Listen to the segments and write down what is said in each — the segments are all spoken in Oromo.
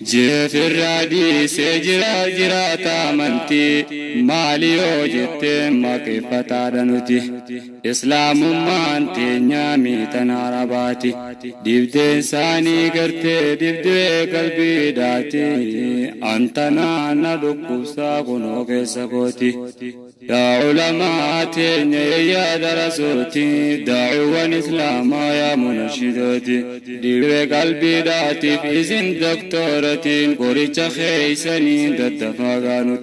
جيف الرادي سجرا جراتا منتي ماليو جتي مكفتا دنوتي إسلام مانتي نيامي تنارباتي ديبدي ساني قرتي ديبدي قلبي داتي أنتنا ندقو ساقنو سقوتي يا علماء يا درسوتي دعوة إسلام يا منشدوتي ديبدي قلبي داتي في زين دكتورتي قريتش خيساني ددفا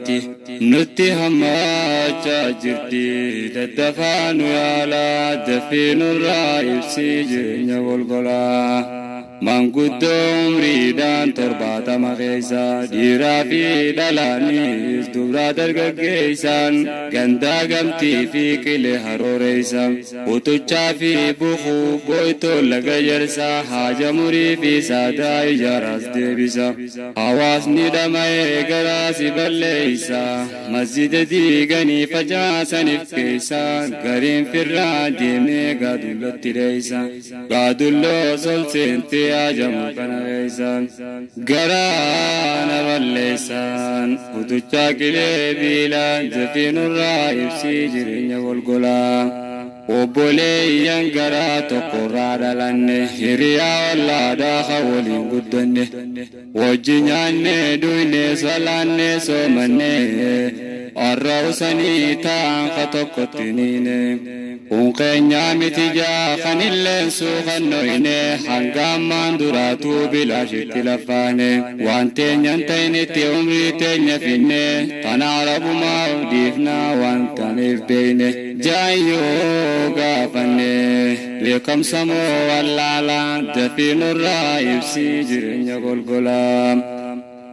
نتي هما جاجرتي ددفانو يالا دفين الرائب سيجرين والقلا من قدوم ريدان تربات مغيسا ديرا في دلانيس دورا درقيسان غندا غمتي في كل هروريسا وتوچا في بخو بويتو لغيرسا حاجة مري في سادا إجاراس ديبسا حواس ندمائي غراسي بليسا مسجد ديغني فجاسا نفكيسا غرين في الرادي مي غادولو تريسا غادولو سلسنتي يا جمو كنغيسان غرانا والليسان وتشاكلي بيلان زفين الرائب سيجرين والقلام وبولي ينقرا تقرار لنه هريا والله داخل ولين قدنه وجنيانه دوينه سلانه سومنه الروساني تان خطقتنينه ونقنيا متجا خنيل سوخنوينه حنقام ماندوراتو بلا شتلفانه وانتين ينتين تيومري تنفينه تنعرب ما وديفنا وانتنف بينه جايو غافنه لكم سمو واللالا دفين الرائب سيجرين يقول غلام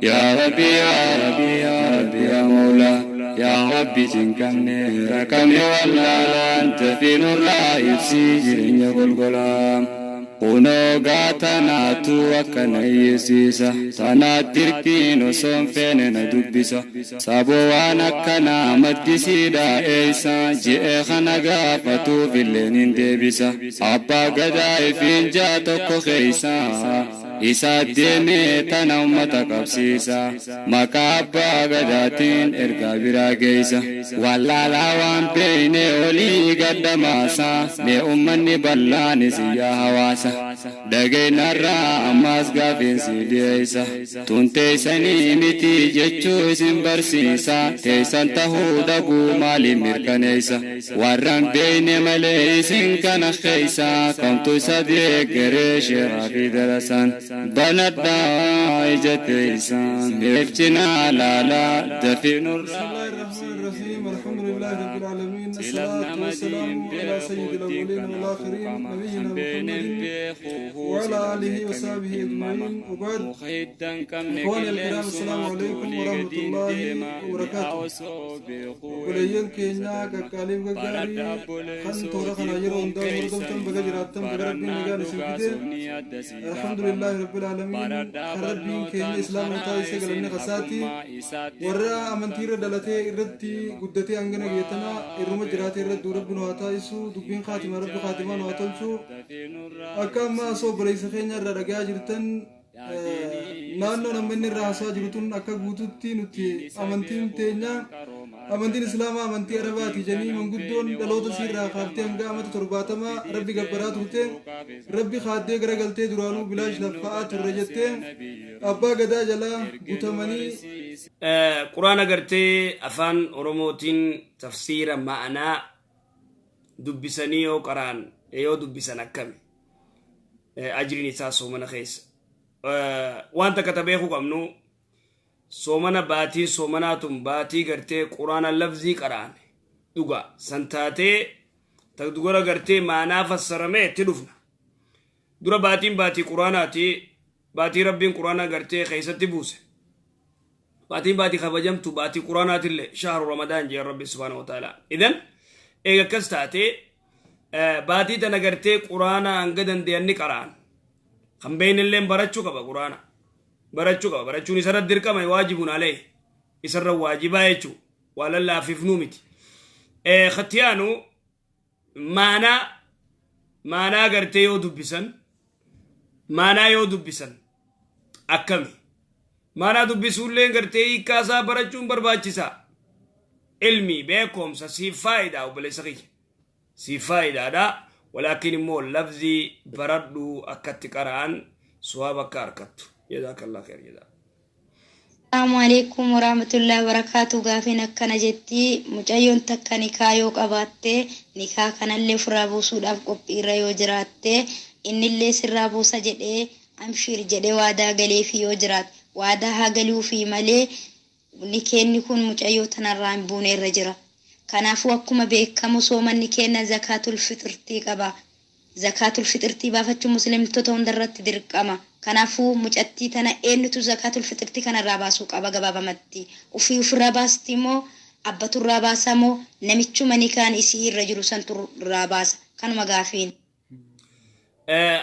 يا ربي يا ربي يا ربي يا مولا يا ربي تنكمني ركمني والله أنت في نور لا يفسيجرين يقول غلام ونوغا تناتو وكنيسيسا تناتركين وصن فين ندبسا سابوانا كنا مدسيدا إيسا جئ خنقا فتو في اللين ديبسا أبا قداي فين جاتو خيسا إسا ديمي تنومتا قبسيسا مكابا غداتين إرقا براقيسا والله لاوان بيني ولي قدماسا لأمني بلاني سيا هواسا دقينا الرا أماس قافين سيديسا تنتيساني متي جتشو اسم برسيسا تيسان تهودقو مالي مركنيسا وران بيني مليسين كان خيسا كنتو صديق ريش رافي درسان بلدا إجتيسان بفتنا لا لا دفن بسم الله الرحمن الرحيم الحمد لله رب العالمين الصلاة والسلام على سيد الأولين والآخرين نبينا محمد وعلى آله وصحبه أجمعين وبعد إخواني الكرام السلام عليكم ورحمة الله وبركاته وليل كينيا كاليم كالي خن تورا خنا يرون دا وردم بجراتم بجربين نجار سيدي الحمد لله رب العالمين خربين كينيا إسلام وتايس كلامنا خساتي ورا أمانتير دلته إردتي قدتي أنجنا جيتنا إرما جراتي إرد دور بنو هاتايسو دبين خاتمة رب خاتمة نواتلشو أكام ما صوب ليس خينيا رجع جرتن نانو نمني راسا جرتون أكا بوتوتي نتي أمانتين تينيا أمانتين إسلام أمانتي أربعة جني من قدون دلوت سيرة خافتي أنجا أمات ترباتما ربي قبرات هتين ربي خادي غرقلتي درانو بلاش لفاءات الرجتين أبا قدا جلا بوتماني قرآن قرتي أفان أرموتين تفسير معنا دبساني أو قرآن أيو دبسان أكمل أجري نتاسو من خيس وانت كتبيخو قمنو سومنا باتي سومناتم باتي قرتي قرآن اللفظي قرآن دوغا سنتاتي تقدقورا قرتي معنا فسرمي تدفنا دورا باتي قرآناتي باتي ربين قرآن قرتي خيستي بوسه باتي خبجمتو باتي قرآنات اللي شهر رمضان جي ربي سبحانه وتعالى إذن إيجا كستاتي باتي تنقرتي قرآن أنقدن دياني قرآن خمبين اللي برچو كبا قرآن برچو نسر الدركة ما يواجبون عليه يسر واجبا يچو ولا لا في فنومتي ختيانو مانا قرتي يو دبسن مانا يو دبسن أكمي mana dubbisuullee gartee hiikkaasaa barachuun barbaachisaa ilmi beekumsa siif faayidaa obboleessa kiyya siif faayidaadha walaakin immoo lafzii baradhu akkatti qara'an suwaaba akka harkattu jazakallah khair jedha Assalamu alaikum warahmatullahi wabarakatuh. Gaafin akkana jetti mucayyoon takka nikaa yoo qabaatte nikaa kanallee ofirraa buusuudhaaf qophiirra yoo jiraatte innillee sirraa buusa jedhee amshir jedhee waadaa galeefi yoo jiraat waadaa haa galuufi malee nikeenni kun mucayyoo tanarraa hin buune irra jira. Kanaafuu akkuma beekamu soomanni kenna zakaatul fitrtii qaba. Zakaatul fitrtii baafachuun muslimtoota hundarratti dirqama. Kanaafuu mucattii tana eenyutu zakaatul fitrtii kanarraa baasuu qaba gabaabamatti. Ofirraa baasti moo abbaturraa baasa moo namichuma nikaan isii irra jiru santurraa baasa. Kanuma gaafiin.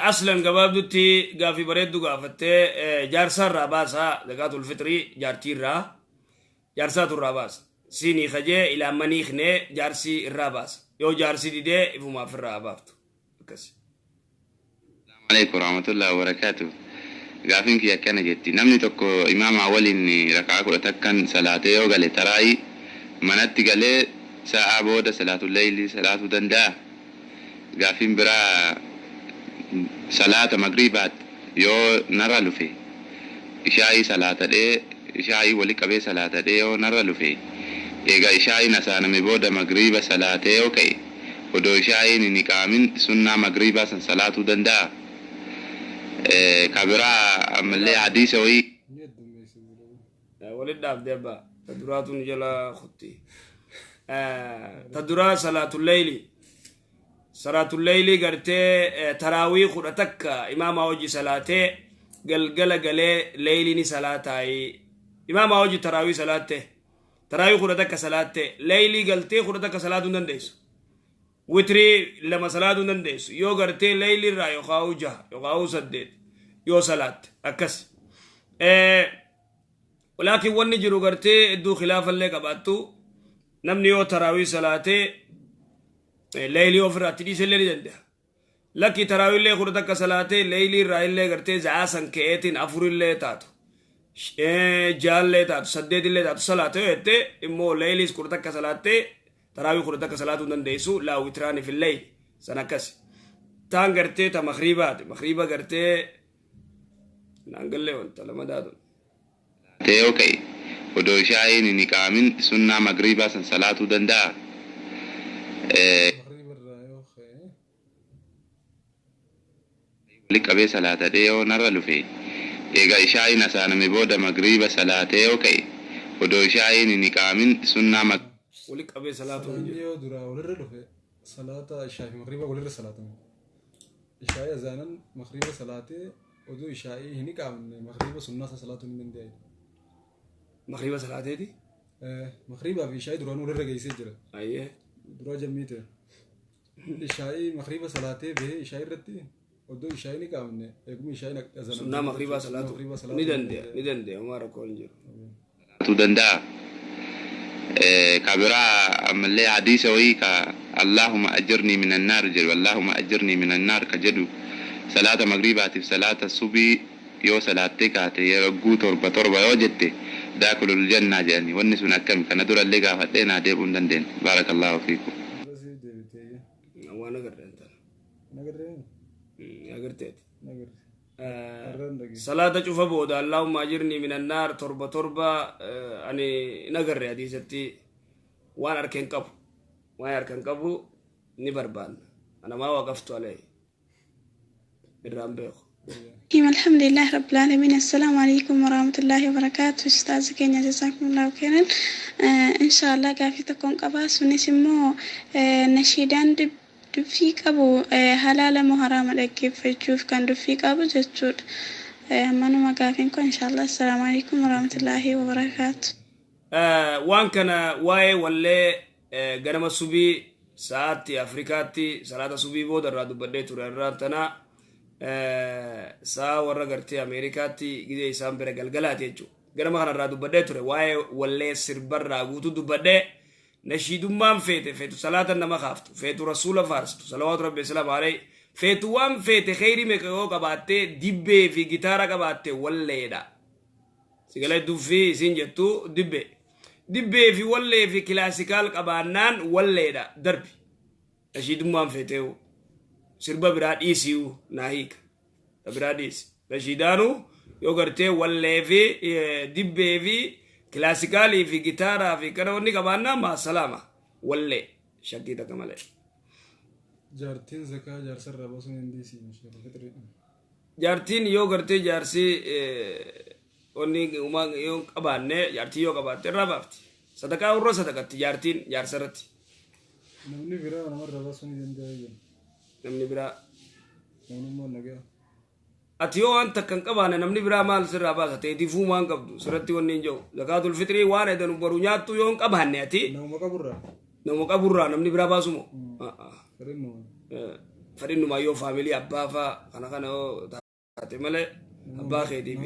Aslan gabaabdutti gaafii bareeddu gaafattee jaarsarraa baasa zakaatul fitrii jaartiirraa jaarsaturraa baasa. Siinii kajee ilaammanii iknee jaarsii irraa baasa. Yoo jaarsii didee ifumaaf irraa baaftu. Assalamu alaikum warahmatullahi wabarakatuh. Gaafin kiyya akkana jetti namni tokko imaama waliin rakaa 10 salaatee yoo gale taraayii manatti galee sa'a booda salaatul layli salaatuu danda'a. Gaafin biraa salaata magribaat yoo narra lufe ishaa'ii salaatadhee ishaa'ii wali qabee salaatadhee yoo narra lufe eega ishaa'ii nasaaname booda magriba salaatee yoo ka'e odoo ishaa'iin hin iqaamin sunnaa magribaa san salaatuu danda'a. Kabiraa ammallee hadiisa wayii ولد عبد الله تدرات جلا خطي تدرا صلاة الليل صلاة الليل قرتي تراويح خدتك إمام أوجي صلاته قل ليلني صلاة إمام أوجي تراويح صلاته تراويح خدتك صلاة ليلي قلتي خدتك صلاة دنديس وتري لما صلاة دنديس يو قرتي ليلي را يخاو جه يخاو سدد يو صلاة أكس ولكن وني جرو قرتي دو خلاف اللي قباتو نمني يو تراويح صلاة ليلي وفرات دي سلري دنده لكي تراويح اللي خدتك صلاة ليلي را اللي قرتي زعاسن كيتين أفر اللي تاتو جال اللي تاتو سدد اللي تاتو صلاة يهتي إمو ليلي خدتك صلاة تراويح خدتك صلاة دنديسو لا وتراني في الليل سنكس تان قرتي تا مخريبة قرتي نانقل لي وانت لما دادون تيو كي ودو ishaa'iin hin iqaamin sunnaa magribaa san salaatuu danda'a. Wali qabee salaatadhee yoo narra lufe eega ishaa'iin nasaaname booda magriba salaatee yoo ka'e odoo ishaa'iin hin iqaamin sunnaa wali qabee salaatuu yoo dura walirra dhufe salaata ishaa'i magriba walirra salaatame ishaa'i azaanan magriba salaatee oduu ishaa'i hin iqaamne magriba sunnaa salaatuu hin danda'e. مغربة صلاة دي مغربة في شاي دران ولا رجع يسجل أيه درا جميته الشاي مغربة صلاة به شاي رتي ودو شاي نكامن يقوم شاي نكذا سنة مغربة صلاة ندن دي أمارة كونجر تدندا كبرى أملي حديث ويكا اللهم أجرني من النار جل اللهم أجرني من النار كجدو صلاة مغربة في صلاة الصبح يو صلاة كاتي يرجو تربة يوجدت داخل الجنة جاني والنسون أكم كان دور اللي قافتنا ديبون دندن بارك الله فيكم. وانا قرر انت. نقرت. صلاة شوف بود اللهم أجرني من النار تربة أني نقرر هذه ستي وانا أركن كبو نبربان أنا ما وقفت عليه. الرامبيخ. الحمد لله رب العالمين. السلام عليكم ورحمة الله وبركاته. أستاذ كينيا جزاكم الله خيرا. إن شاء الله قافي تكون قباس ونسمو نشيدان دفيك أبو حلال محرام لك فجوف كان دفيك أبو جتشود منو ما قافينكم إن شاء الله. السلام عليكم ورحمة الله وبركاته. وان كان واي ولا غنم الصبي ساعتي أفريقاتي صلاة الصبي بود الرادو بديت ورانتنا saa warra gartee Ameerikaatti gidee isaan bira galgalaati jechuudha. Ganama kanarraa dubbadhee ture waa'ee wallee sirbarraa guutuu dubbadhee nashiidummaan feetu salaata nama kaaftu feetu rasuula faarsitu salawaatu rabbi salaam alayhi feetu waan feete kheyri meeqa yoo qabaattee dibbee fi gitaara qabaattee walleedha. سيقال دوفي سنجتو دبي في ولا في كلاسيكال قبانان ولا دا دربي أشيد ما فتيو سربا براد إيسيو ناهيك براد إيس رشيدانو يوغرتي ولا في دبي في كلاسيكالي في جيتارا في كروني قبانان ما سلامة ولا شكيتا كمالي جارتين زكاة جارسر رباسون انديسي مشكلة فطري جارتين يوغرتي جارسي onni uma yung kabanne jarti yo kabate rabafti sadaka urro sadakati jartin jarsarati namni bira namar rabasun dendaye namni bira mo nagaya atiyo anta kan kabane namni bira mal sirra ba te di fu man kabdu surati wonni jo zakatul fitri wane dan baru nyatu yon kabanne ati namu kaburra namni bira basumo farinno ma yo family abba fa kana ate male أبا خيتي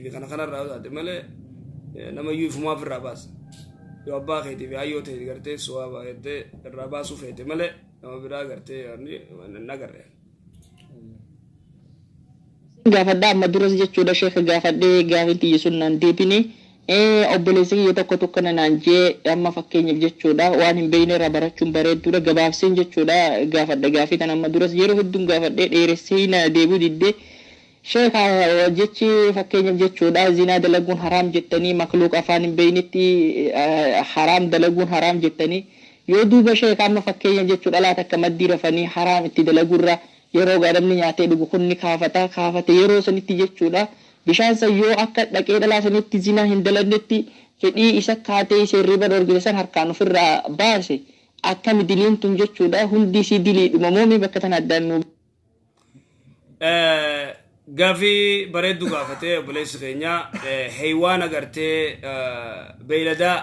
في خنا الرابط ماله نما يوف ما في الرابط يو أبا خيتي في أيوة تيجي كرتة سوا بعدة الرابط سوفيتي ماله نما برا كرتة يعني نعكره gaafadha amma duras jechuudha sheekha gaafadhee gaafinti yesuun naan deebine obboleessi yoo tokko kana naan jee amma fakkeenyaaf jechuudha waan hin beekne irraa barachuun bareedduudha gabaabseen jechuudha gaafadha gaafii tan amma duras yeroo hedduun gaafadhee dheeressee na deebuu diddee sheekha jechi fakkeenyaaf jechuudha zinaa dalaguun haraam jettanii makluuq afaan hin beeknetti haraam dalaguun haraam jettanii yoo duuba sheekha amma fakkeenyaaf jechuudha laata akka maddii rafanii haraam itti dalaguurra yeroo gaadamni nyaatee dhugu kunni kaafate yeroo sanitti jechuudha bishaan san yoo akka dhaqee dhalaa sanitti zinaa hin dalannetti fedhii isa kaatee seerriba dorgisan harkaan ofirraa baase akkami diliin tun jechuudha hundi si diliidhuma moomi bakka tan addaan nu gaafii bareeddu gaafatee obboleessi keenya heewaan agartee beeyladaa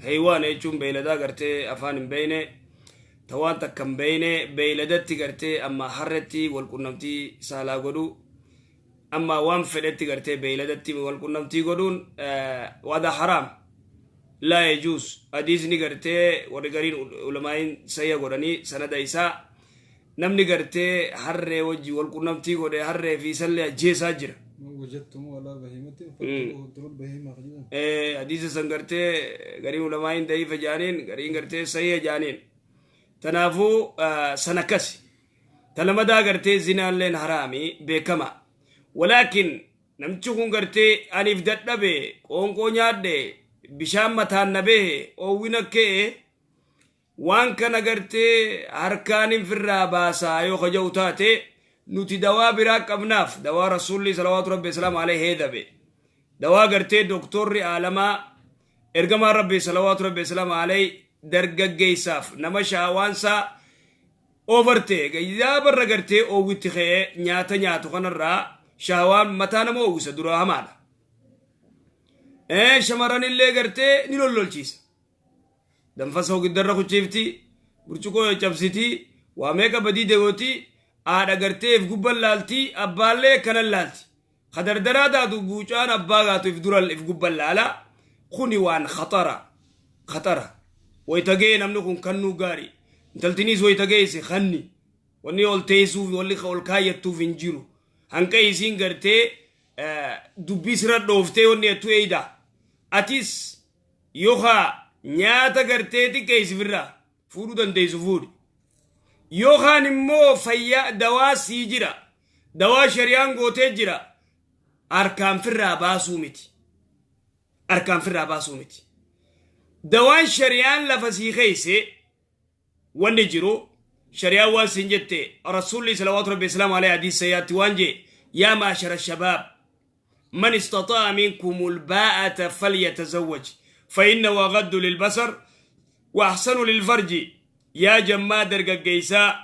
heewaan jechuun beeyladaa agartee afaan hin beeyne tawaan takka hin beeyne beeyladatti gartee amma harretti walqunnamtii saalaa godhu amma waan fedhetti gartee beeyladatti walqunnamtii godhuun wada haraam laa yajuus hadiisni gartee warri gariin ulamaayin sayya godhanii sanada isaa namni gartee harree wajji walqunnamtii godhe harree fi sallee ajjeesaa jira وجدتم ولا بهيمة فقتلوا البهيمة حديث سنغرتي غرين علماء ضعيف جانين غرين غرتي صحيح جانين تنافو سنكسي تلمدا غرتي زنا لين حرامي بكما ولكن نمچون غرتي انيف ددبه قونقو نياده بشام متان نبه او وينكه وان كان غرتي اركان في الراباسا يو خجوتاتي نوتي دوا براك ابناف دوا رسول الله صلوات ربي السلام عليه هيدبه دوا غرتي دكتور عالما ارغما ربي صلوات ربي السلام عليه درغغي صاف نما شاوانسا اوفرتي يا برغرتي او ويتخه نياتا خنرا شاوان متانا مو وسدرا همالا شمران اللي غرتي نيلولولچيس دم فسو قدر خچيفتي برچكو چبسيتي واميكا بدي دغوتي آدha gartee if gubban laalti abbaallee kanan laalti kadardaraa daatu guucaan abbaa gaatu if dural if gubban laala kuni waan khatara waytagee namni kun kannuu gaari intaltiniis waytagee isi khanni wanni ol teessuuf walli ol kaayyattuuf hin jiru hanqa isiin gartee dubbii sirra dhooftee wanni ettu eeyda atis yookaa nyaata gartee xiqqee isifirraa fuudhuu dandeessu fuudhi يوخان مو فيا دوا سيجرا دوا شريان غوتي جرا أركان في الراباسومتي دوان شريان لفسيخيسي ونجرو شريان واسنجتي رسول الله صلى الله عليه وسلم عليه حديث سياتي وانجي يا معشر الشباب من استطاع منكم الباءة فليتزوج فإنه أغض للبصر وأحسن للفرج يا جماعة درجيسا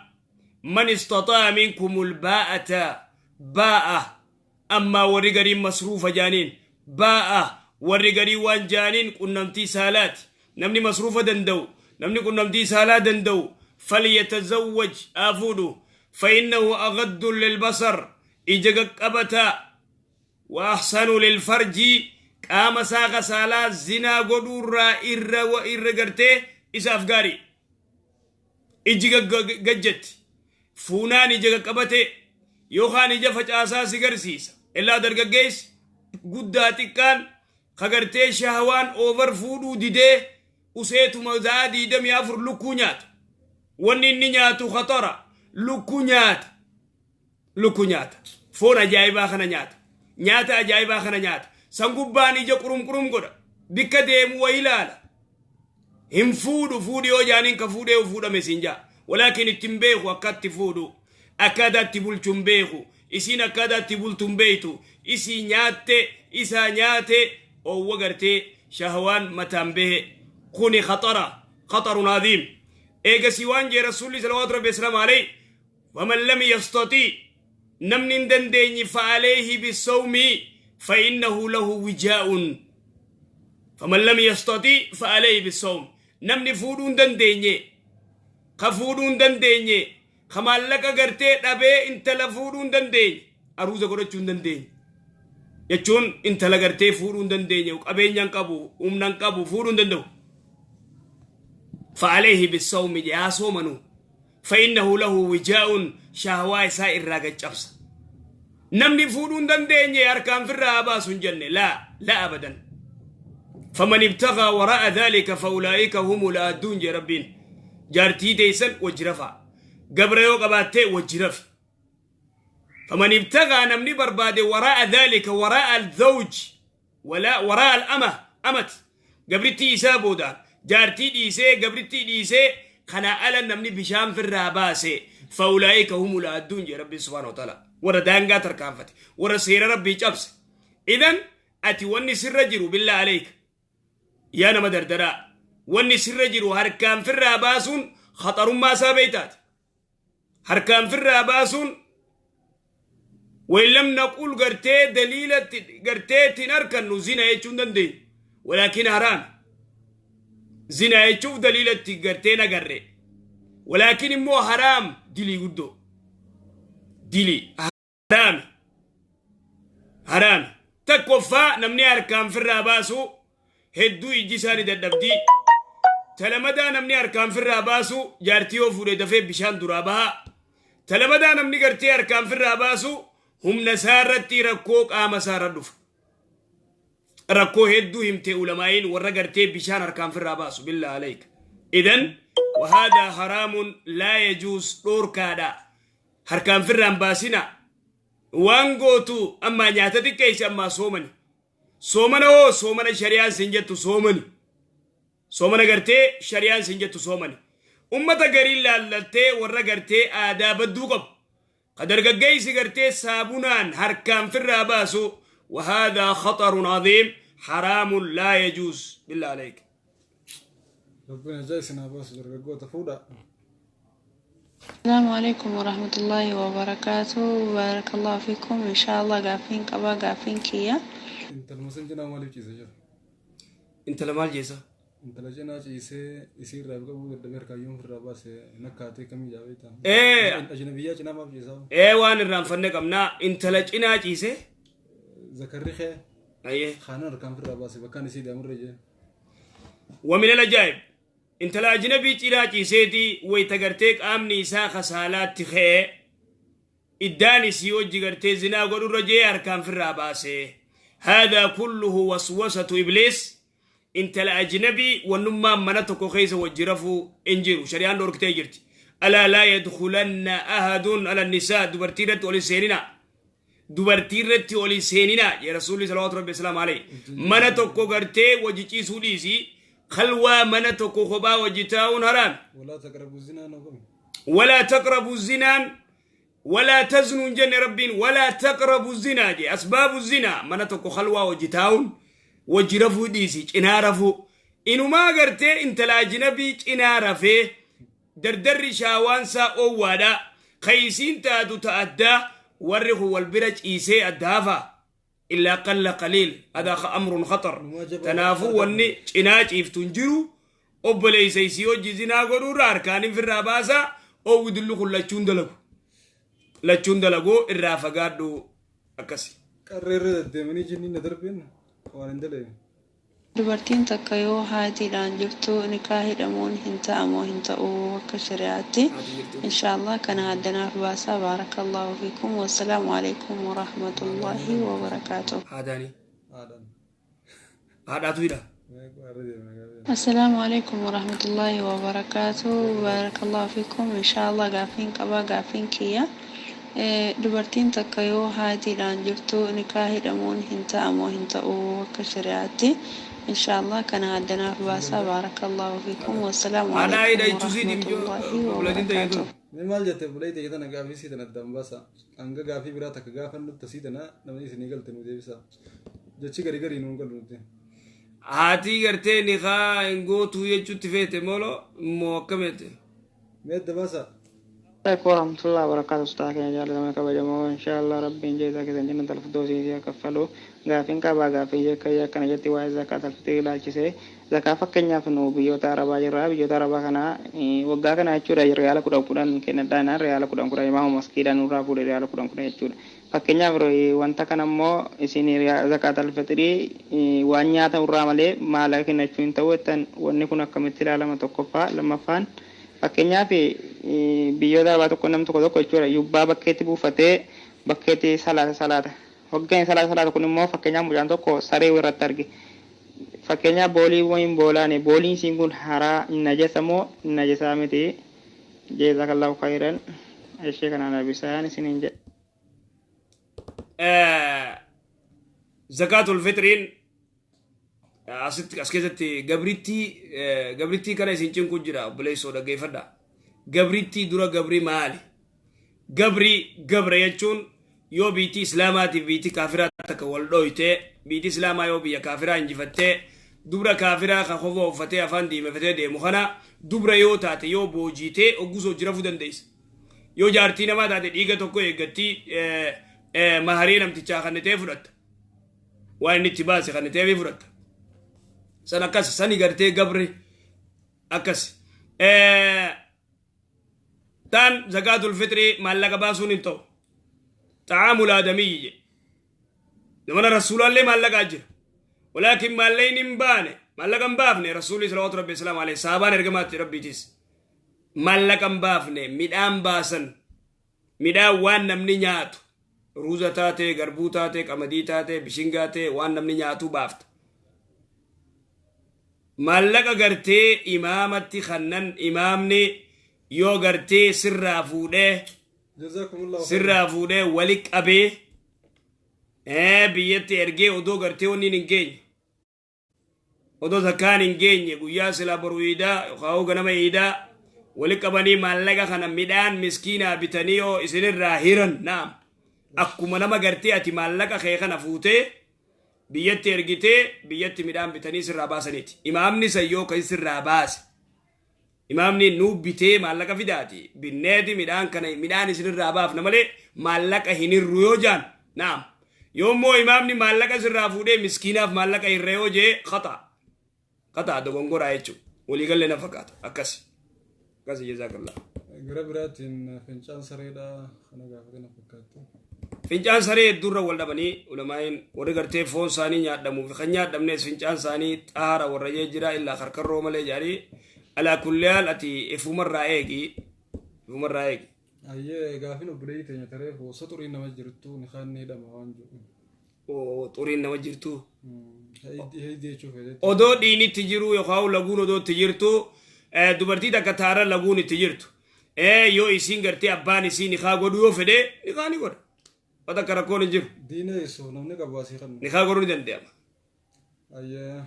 من استطاع منكم الباءة باءة أما ورقري مصروف جانين باءة ورقري وان جانين كنمتي سالات نمني مصروف دندو نمني كنمتي سالات دندو فليتزوج آفودو فإنه أغض للبصر إجاك أبتا وأحسن للفرج قام ساق سالات زنا قدور إر وإر قرتي إسافقاري إجيك جت فونان إجيك كبته يوخان إجا فجأة سيغرسيس إلا درجة جيس قداتي كان خغرتي شهوان اوفر فودو ديدي وسيتو مزادي دم يافر لكونيات وني نياتو خطرة لكونيات فونا جايبا خنا نياتا جايبا خنا نيات سانغوباني جو كروم غدا بيكا ديم ويلالا هم فودي او جانين كفودي وفودا مسنجا ولكن التنبيخ وقت فودو أكادا تبول تنبيخو إسين أكادا تبول تنبيتو إسي نياتي إسا نياتي أو وغرتي شهوان متنبه خوني خطر عظيم إيجا سيوان جي رسول الله صلى الله عليه وسلم عليه ومن لم يستطيع نمن دندين فعليه بالصوم فإنه له وجاء فمن لم يستطيع فعليه بالصوم نمن فودون دندين خفودون دندين خمالك غرتي دبي انت لفودون دندين أروز غرتشون دندين يچون انت لغرتي فودون دندين أبين ينقبو ننقبو فودون دندو فعليه بالصوم يا صومنو فإنه له وجاء شهواي سائر راجع جبس نمني فودون دندين يركان في الرابع سنجنة لا أبدا فمن ابتغى وراء ذلك فأولئك هم الآدون يا ربين جارتي ديسن وجرفا قبريو قباتي وجرف فمن ابتغى نمني برباد وراء ذلك وراء الزوج ولا وراء أمت قبرتي إسابو دان جارتي ديسي قبرتي ديسي خنا ألا نمني بشام في الراباسي فأولئك هم الآدون يا ربي سبحانه وتعالى ورا دانغا تركانفتي ورا سير ربي جبس إذن أتي وني سر جرو بالله عليك يا نما دردرا وني سر جرو هركان في الراباسون خطر ما سابيتات هركان في الراباسون وإن لم نقول قرتي دليلة قرتي تنركن زنا يجون دندين ولكن حرام زنا يشوف دليلة قرتي نقري ولكن مو حرام دلي قدو دلي حرام تكوفا نمني أركان في الراباسو هدو إجيساني دردبدي تلمدا نمني أركان في الراباسو جارتيو فوري دفع بشان درابها تلمدا نمني قرتي أركان في الراباسو هم نسارتي ركوك آمسار الدف ركو هدو همتي علمائين ورقرتي بشان أركان في الراباسو بالله عليك إذن وهذا حرام لا يجوز دور كادا هركان في الراباسنا وانغوتو أما نياتتي كيس أما صومنا شريان سنجتو صومنا قرتي شريان سنجتو صومني أمتا قريل لالتي ورقرتي آداب الدوقب قدر قيس قرتي سابونان هركان في الراباسو وهذا خطر عظيم حرام لا يجوز بالله عليك ربنا جايسنا باس درقو تفودا السلام عليكم ورحمة الله وبركاته بارك الله فيكم إن شاء الله قافين قبا قافين كيا انت المسنجنا مالي جيسا جر انت لمال جيسا انت لجنا جيسي يصير رابقا بود دمير كيوم في الراباس نكاتي كم جاويتا أجنبية جنا ما بجيسا وان الرام فنك أمنا انت لجنا جيسي ذكري خي أيه خانا ركام في الراباس بكان يسيد أمر رجال ومن الأجائب انت الأجنبي تلاقي سيدي ويتقرتك أمني ساخ سالات تخي إداني سيوجي قرتي زنا قولوا رجي أركان في الراباسي هذا كله وسوسة إبليس انت الأجنبي ونما منتكو خيس وجرفو انجرو شريان دورك تيجرتي ألا لا يدخلن أحد على النساء دبرتيرت ولي سيننا يا رسول الله صلى الله عليه وسلم عليه منتكو قرتي وجيكي سوليسي خلوة منتكو خبا وجتاون حرام ولا تقربوا الزنا ولا تزنوا جن ربين ولا تقربوا الزنا دي أسباب الزنا منتكو خلوة وجتاون وجرفوا ديسي انعرفوا إنو ما قرتي انت الأجنبي انعرفه دردر شاوانسا أو وادا خيسين تادو تأدى ورخوا والبرج إيسي الدافع إلا قل قليل هذا أمر خطر تنافو واني چناج إفتنجرو أبلي سيسيو جزينا قرور أركان في الراباسة أو يدلوكو لچون دلقو الرافقات أكسي قرر دمني جني ندر بين وارندلي dubartiin takka yoo haatiidhaan jirtu nikaa hidhamuun hin ta'amoo hin ta'uu akka shari'aatti inshallah kana haddanaaf baasaa baarakallahu fiikum wassalaamu alaikum warahmatullahi wabarakaatuh. haadhaatu hidha السلام عليكم ورحمة الله وبركاته بارك الله فيكم إن شاء الله قافين قبا قافين كيا دبرتين تكيو هاتي لان جرتو نكاهي دمون هنتا أمو هنتا أو كشريعتي إن شاء الله كان عندنا في باسا بارك الله فيكم والسلام عليكم ورحمة الله وبركاته مال جت بلاي تيجي تنا قافي سيدنا الدم بس أنجا قافي براتك قافن تسيدنا نمني سنيقل تنودي بس جتشي كري كري نونقل نودي haati gartee nikaa hin gootuu jechuutti feete molo immoo akkamete ميت باسا عليكم ورحمة الله وبركاته استاذ كان جال لما كبجمو إن شاء الله ربي جزاك جنة الفردوس يكفلو غافين كبا غافي يكيا كان جتي واي زكاة الفطر لالكسي زكاة فكنيا فنو بيو تاربا جرا بيو تاربا كنا وغا كنا يچورا ريال كودان كودان كندا ريال كودان كودان ما هو مسكيدا نورا كودان ريال كودان كودان يچور فكنيا برو وانتا كنا مو اسيني زكاة الفطر وانيا تورا مالي مالا كنا چون توتن وني كنا كمثلا لما تقفا لما فان fakkeenyaaf biyyoota darbaa tokko namni tokko jechuudha yubbaa bakkeetti buufatee bakkeetti salaata hoggaan salaata kun immoo fakkeenyaaf mucaan tokko saree irratti arge fakkeenyaaf boolii wayii boolaane booliin siin kun haraa najasa moo najasaa miti jeezakallahu khairan ishee kanaan abisaan isiniin jedhe zakatul fitriin as keessatti gabrittii kana isin cinku jira obboleessoo dhaggeeffadha gabrittii dura gabri maali gabra jechuun yoo biitii islaamaatiif biitii kaafiraa takka wal dhoyte biitii islaamaa yoo biyya kaafiraa injifattee dubra kaafiraa kan kofa uffatee afaan diimefatee deemu kana dubra yoo taate yoo boojiitee oggusoo jirafuu dandeessa yoo jaartii namaa taate dhiiga tokko eeggattii maharii namtichaa kannitee fudhatta waan inni itti baase kannitee fudhatta san akkas sani gartee gabri akkas tan zakatul fitri maallaqa baasuun hin ta'u ta'aamul aadamiyyi namana rasuulallee maallaqaa jira walaakin maalleen hin baane maallaqa hin baafne rasuulli salawaatu rabbi salaamu alayhi sahabaan ergamaatti rabbiitis maallaqa hin baafne midhaan baasan midhaan waan namni nyaatu ruuza taate garbuu taate qamadii taate bishingaa taate waan namni nyaatu baafta maallaqa gartee imaamatti kannan imaamni yoo gartee sirraa fuudhee wali qabee biyyatti ergee odoo gartee wanni hin geenye odoo zakaan hin geenye guyyaa silaa boru iidaa yookaan ganama iidaa wali qabanii maallaqa kana midhaan miskiinaa bitanii yoo isinirraa hiran naam akkuma nama gartee ati maallaqa kee kana fuutee biyyatti ergitee biyyatti midhaan bitanii sirraa baasaniiti imaamni sayyoo kan sirraa baase imaamni nuu bitee maallaqa fidaati binneeti midhaan kana midhaan isinirraa baafna malee maallaqa hin hirru yoo jaan naam yoommoo imaamni maallaqa sirraa fuudhee miskiinaaf maallaqa hirre yoo jee qataa dogongoraa jechuudha waliigalee na fakkaata akkasi jazaakallah gara biraatiin fincaan sareedhaa kana gaafatee na fakkaatu fincaan saree durra wal dhabanii ulamaa'in warri gartee foon isaanii nyaadhamuuf kan nyaadhamnes fincaan isaanii xaara warra jee jira illaa karkarroo malee jedhanii alaa kulliyaal ati ifumarraa eegi ayyee gaafin obboleeyyi teenya tareef osoo xuriin nama jirtu ni kaan ni hidhama waan jedhu xuriin nama jirtu heeydii jechuuf odoo dhiinitti jiru yookaan laguun odoo itti jirtu dubartii takka taara laguun itti jirtu yoo isiin gartee abbaan isiin nikaa godhu yoo fedhe nikaa ni godha wata karakoon hin jiru diina yesu namni qabu asii kan nikaa godhuu ni danda'ama ayyee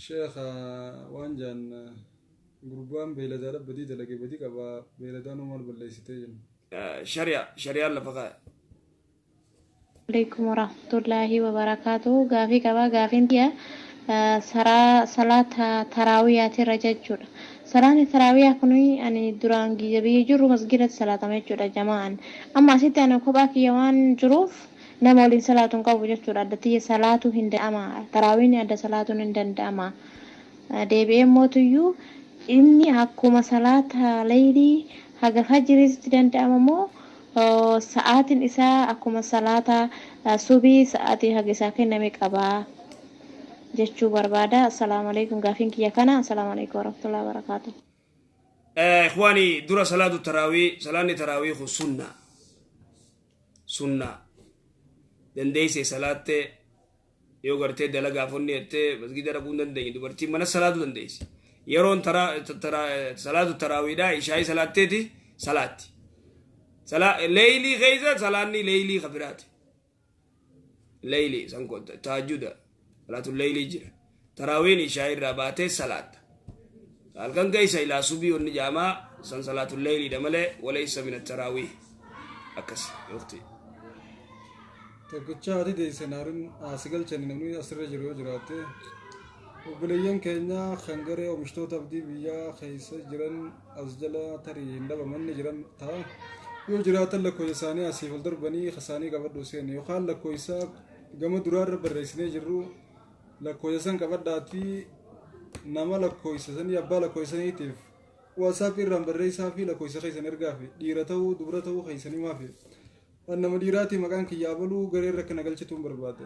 sheekha waan jaan gurbaan beeladaadha badii dalage badii qaba beeladaan uumaan balleessitee jenna shari'aan lafa kaa'e عليكم ورحمة الله وبركاته غافي كبا غافين ديا صلاة تراوية رججور صلاة تراوية كنوي يعني درانجي جبي جرو مسجد صلاة مجور جماعا أما سيتي أنا كوباك يوان جروف نمولين صلاة قوة جور أدتي صلاة هند أما تراوين أدى صلاة هند أما ديبئ موتيو إني حكومة صلاة ليلي حق فجر استدنت أما مو ساعات الإساء أكما صلاة صبي ساعات حق ساكن نمي قبا جتشو بربادا السلام عليكم غافين كيا كنا السلام عليكم ورحمة الله وبركاته إخواني درا صلاة التراويح صلاة التراويح سنة دنديسي صلاة yoo gartee dalagaaf onni jettee masgida dhaquu hin dandeenye dubartiin mana salaatu dandeessi yeroon salaatu taraawiidhaa ishaa'ii salaatteeti salaatti leeylii keessa salaanni leeylii kabiraati leeylii san tahajjuda salaatu leeylii jira taraawiin ishaa'ii irraa baatee salaatta halkan keessa ilaa subii onni jaamaa san salaatu leeyliidha malee walaysa min attaraawii akkas waqtii tokkicha ati deessanaarin asigalchani namni asirra jiru yoo jiraate obboleeyyan keenya kan garee oomishtoota abdii biyyaa keessa jiran as jala tarii hin dhabamanni jiran ta'a yoo jiraatan lakkoofsa isaanii asiif ol darbanii isaanii qabadhu seeni yookaan lakkoofsa gama duraarra barreessinee jirru lakkoofsa san qabadhaati nama lakkoofsa sanii abbaa lakkoofsa saniitiif WhatsApp irraan barreessaa fi lakkoofsa keessan ergaa fi dhiira ta'uu dubara ta'uu keessanii maafi nama dhiiraati maqaan kiyyaa baluu gareerra akka nagalchituun barbaade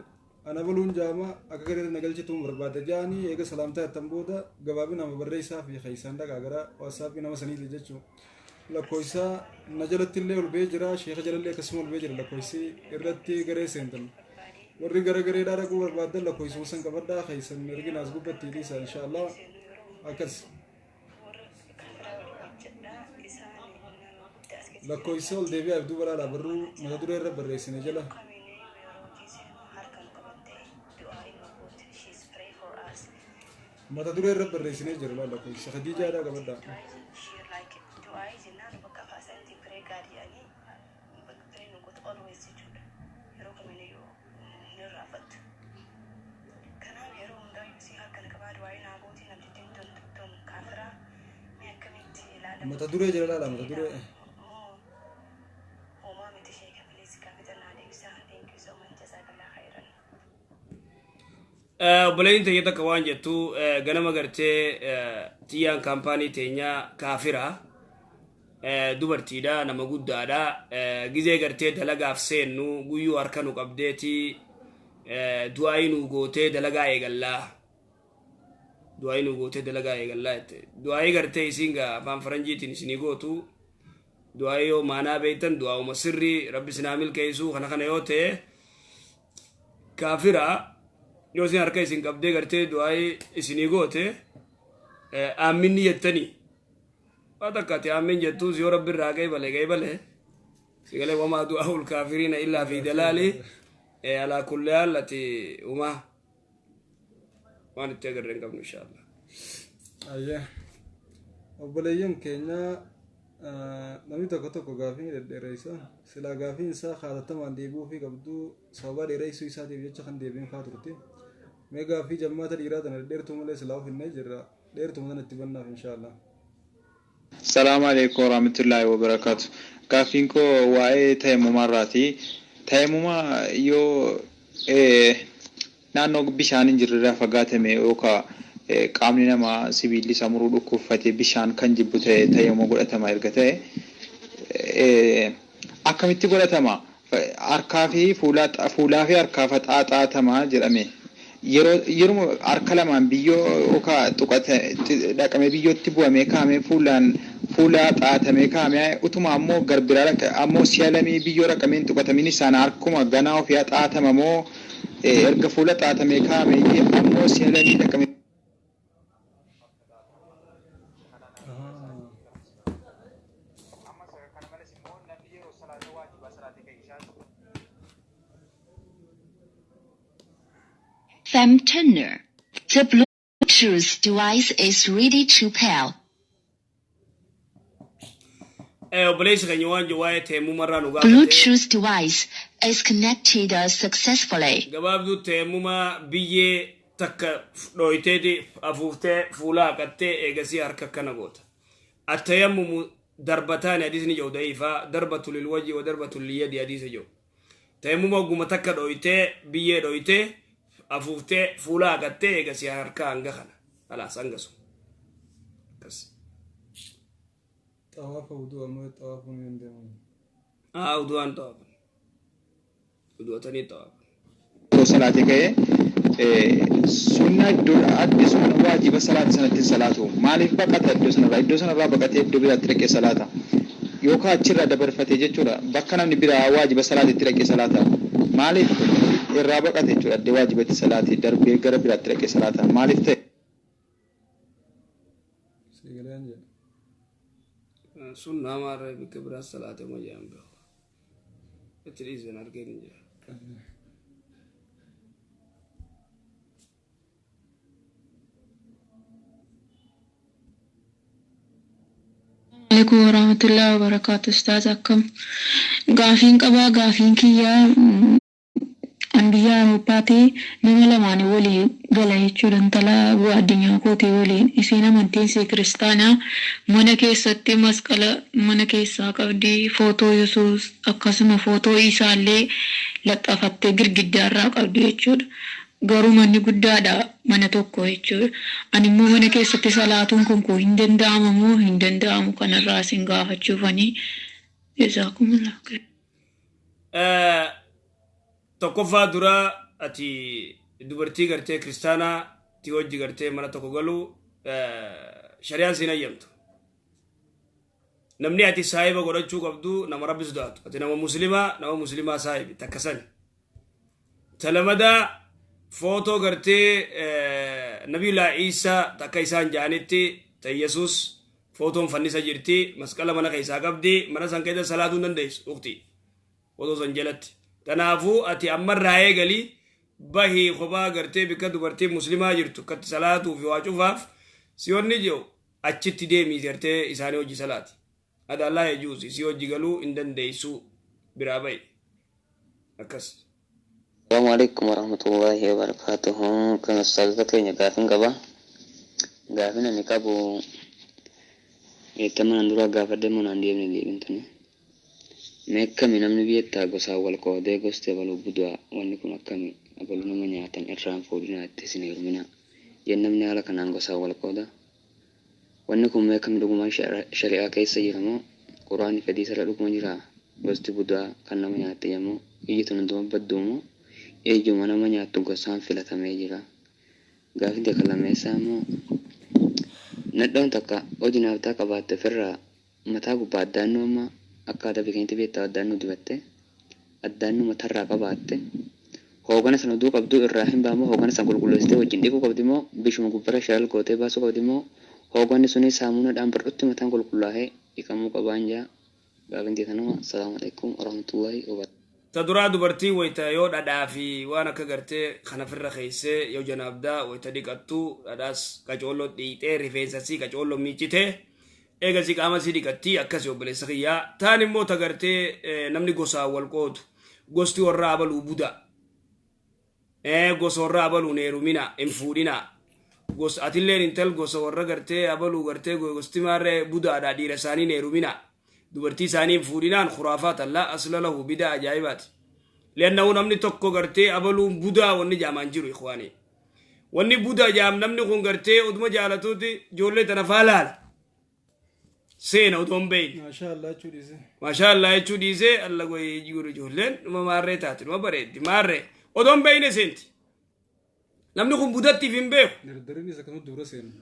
ana baluun jaama akka gareerra nagalchituun barbaade jaanii eega salaamtaa ittan booda gabaabin nama barreessaa fi keessan dhagaa gara WhatsApp nama saniiti jechuun lakkoofsa na jalatti illee ol ba'ee jira sheeka jalallee akkasuma ol ba'ee jira lakkoofsi irratti garee seentan warri gara gareedhaa dhaquu barbaadan lakkoofsuma san qabadhaa keessan erginaas gubbatti dhiisa inshaallah akkas lakkoofsa ol deebi'aa fi duuba laalaa barruu mata duree irra barreessine jala mata duree irra barreessinee jira laala lakkoofsa Khadiijaadhaa qabadhaa mata duree jala laala mata duree obboleeyyin teenya takka waan jettu ganama gartee tiyyaan kaampaanii teenya kaafira dubartiidha nama guddaadha gizee gartee dalagaaf seennu guyyuu harka nu qabdeeti du'aayii nu gootee dalagaa eegallaa du'aayii nu gootee dalagaa eegallaa jette du'aayii gartee isiin gaa afaan faranjiitiin isinii gootu du'aayii yoo maanaa beektan du'aa'uma sirrii rabbi sinaa milkeessuu kana kana yoo ta'e kaafira yoo isin harka isin qabdee gartee du'aayii isinii goote aaminni jettanii waan takkaati aamin jettuus yoo rabbi irraa qeebale sigalee wamaa du'aa'ul kaafiriina illaa fi dalaali alaa kulli haalati umaa waan itti agarreen qabnu inshaallah ayya obboleeyyan keenya namni tokko gaafii dhedheereessa silaa gaafiin isaa haatattamaan deebi'uu fi qabdu sababa dheereessuu isaatiif jecha kan deebiin faa turte mee gaafii jammaata dhiiraa tana dhedheertuu malee silaa ofinnee jirra dheertuu mana itti bannaaf inshaallah. Salaamu alaikum warahmatullahi wabarakatuh. Gaafiin koo waa'ee tayammumaarraati. Tayammuma yoo naannoo bishaan hin jirre fagaatame yookaan qaamni namaa sibiilli isaa muruu dhukkubfatee bishaan kan jibbu ta'e tayammuma godhatama erga ta'e akkamitti godhatama harkaa fi fuulaa fi harkaa xaaxaatama jedhame yeroo harka lamaan biyyoo yookaan tuqate dhaqame biyyootti bu'amee kaamee fuula xaatamee kaamee utuma ammoo garbiraa ammoo si'a lamii biyyoo dhaqameen tuqatamin isaan harkuma ganaa ofii xaatama moo erga fuula xaatamee kaamee ammoo si'a lamii dhaqame. FM Turner. The Bluetooth device is ready to pair. Bluetooth device is connected successfully. Gabaabduu teemmuma biyyee takka dhoyteeti afuuftee fuulaa qattee eegasii harka kana goota. Attayammumu darbataani hadiisni jiru da'iifaa darbatu lilwajji wa darbatu liyyadi hadiisa jiru. Teemmuma ogguma takka dhoytee biyyee dhoytee afuuftee fuulaa qattee eegasii harka hanga kana. Alaas hangasu. طواف وضوء ما طواف من دم وضوء طواف وضوء تاني طواف صلاتك سنة أدي سنة واجب صلاة سنة صلاته مالك بقت أدي سنة بقت أدي بلا ترك صلاة يوكا تشرا دبر فتيجة تشرا بكنا نبرا واجب صلاة ترك صلاة مالك irraa baqate jechuudha addee waajibatti salaatii darbee gara biraatti dhaqee salaatan maaliif ta'e? Sunnaa maarree bikka biraa salaate moo jedhan beeku. Itti dhiisan argee ni jira. Assalamualaikum warahmatullahi wabarakatuh. Ustaz akkam gaafiin qabaa gaafiin kiyyaa biyya Awurooppaatii nama lamaanii walii gala jechuudha intala bu'aa addunyaa kootee waliin isiin amantiin isii kiristaanaa mana keessatti masqala mana keessaa qabdi footoo Yesuus akkasuma footoo Isaallee laxxafattee girgiddaarraa qabdi jechuudha. Garuu manni guddaadha mana tokko jechuudha. Ani immoo mana keessatti salaatuun kun hin danda'amu moo hin danda'amu kanarraa isin gaafachuufanii jazaakumullahu khairan. Tokkoffaa dura ati dubartii gartee kiristaanaa ti hojii gartee mana tokko galu shari'aan siin ayyamtu. Namni ati saahiba godhachuu qabdu nama rabbi sodaatu. Ati nama muslimaa saahibi takkasani. Talamadaa footoo gartee Nabiyyullah Isaa takka isaan ja'anitti ta Yesuus footoon fannisa jirti masqala mana keessaa qabdi mana san keessa salaatuu hin dandeessu ukhti footoo san jalatti. Tanaafuu ati ammarraa eegalii bahii kophaa gartee bikka dubartii muslimaa jirtu katti salaatuu fi waa cufaaf siyoonni jiru achitti deemii gartee isaanii hojii salaati. Ada Allah yajuusi si hojii galuu hin dandeessu biraa bahi. Akkas. Assalamualaikum warahmatullahi wabarakatuh. Kan ustazota keenya gaafin qaba. Gaafin ani qabu eettaman dura gaafadde manaan deemne deebintani. Meekkami namni biyyattaa gosaa wal qoodee goste baluu budaa wanni kun akkami abaluu nama nyaatan irraan fuudhinaa itti isin hirmina jennamni haala kanaan gosaa wal qooda. Wanni kun meekkami dhuguma shari'aa keessa jiramoo quraanni fedhii sarara dhuguma jiraa gosti budaa kan nama nyaatte yemmuu iyyi tun hunduma badduumoo eeyyuma nama nyaattu gosaan filatamee jira. Gaafii dakalameessaa immoo nadhoon takka hojii naaftaa qabaatte ofirraa mataa gubbaa addaannoo ammaa akka aadaa beekanitti beektaa addaannoo dibatte addaannoo matarraa qabaatte hoogana sana oduu qabduu irraa hin baamoo hoogana sana qulqulleessitee wajjin dhiquu qabdi moo bishuma gubbarra shaaral gootee baasuu qabdi moo hooganni suni saamunaadhaan bardhutti mataan qulqullaa'ee dhiqamuu qabaan jaa gaafin deetanuma assalaamu alaikum warahmatullaahi wabarakatuh. Ta duraa dubartii wayta yoo dhadhaa fi waan akka gartee kana firra keessee yoo janaabdaa wayta dhiqattu dhadhaas qacooloo dhiixee rifeensasii qacooloo miicitee eegasii qaama sii dhiqattii akkas obboleessa kiyyaa taan immoo ta gartee namni gosaan wal qoodu gosti warra abaluu buda gosa warra abaluu neerumina hin fuudhina gosa atilleen intal gosa warra gartee abaluu gartee gosti maarree budaadha dhiira isaanii neerumina dubartii isaanii hin fuudhinaan khuraafaat allaa asla lahu bidaa ajaa'ibaati liannahu namni tokko gartee abaluun budaa wanni jaamaan jiru ikhwaanii wanni budaa jaam namni kun gartee oduma jaalatuuti ijoollee tana faalaala seena odoon beeyin maashaallah jechuu dhiisee alla goyee jiru ijoolleen numa maarree taate numa bareeddi maarree odoon beeyne seenti namni kun budattiif hin beeku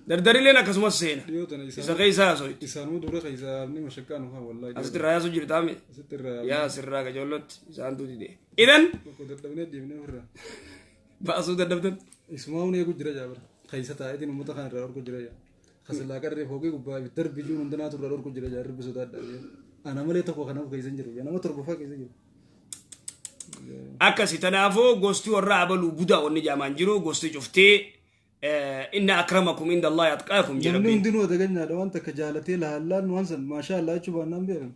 dardarileen akkasumas seena isa keeysaa hasoyti asitti irraa yaasuu jirtaame yaa sirraa qacoollotti isaan tuuti dee idan baasuu dadhabdan isumaa hunee gujjira jaabara keeysa taa'eetiin ummata kan irraa orku jira jaa kasilaa qarree foogee gubbaa darbi jiru hundanaatu irraa orku jira jaa ribbi sodaadhaa ana malee tokko kanaaf keeysa hin jiru nama torbafaa keeysa jiru akkasi tanaafuu gosti warra abaluu budaa wanni jaamaan jiru gosti cuftee inna akramakum inda allahi atqaakum jedha namni hundinuu daganyaadha waan takka jaalatee lahallaan waan san maashaallah jechuu baannaan beekan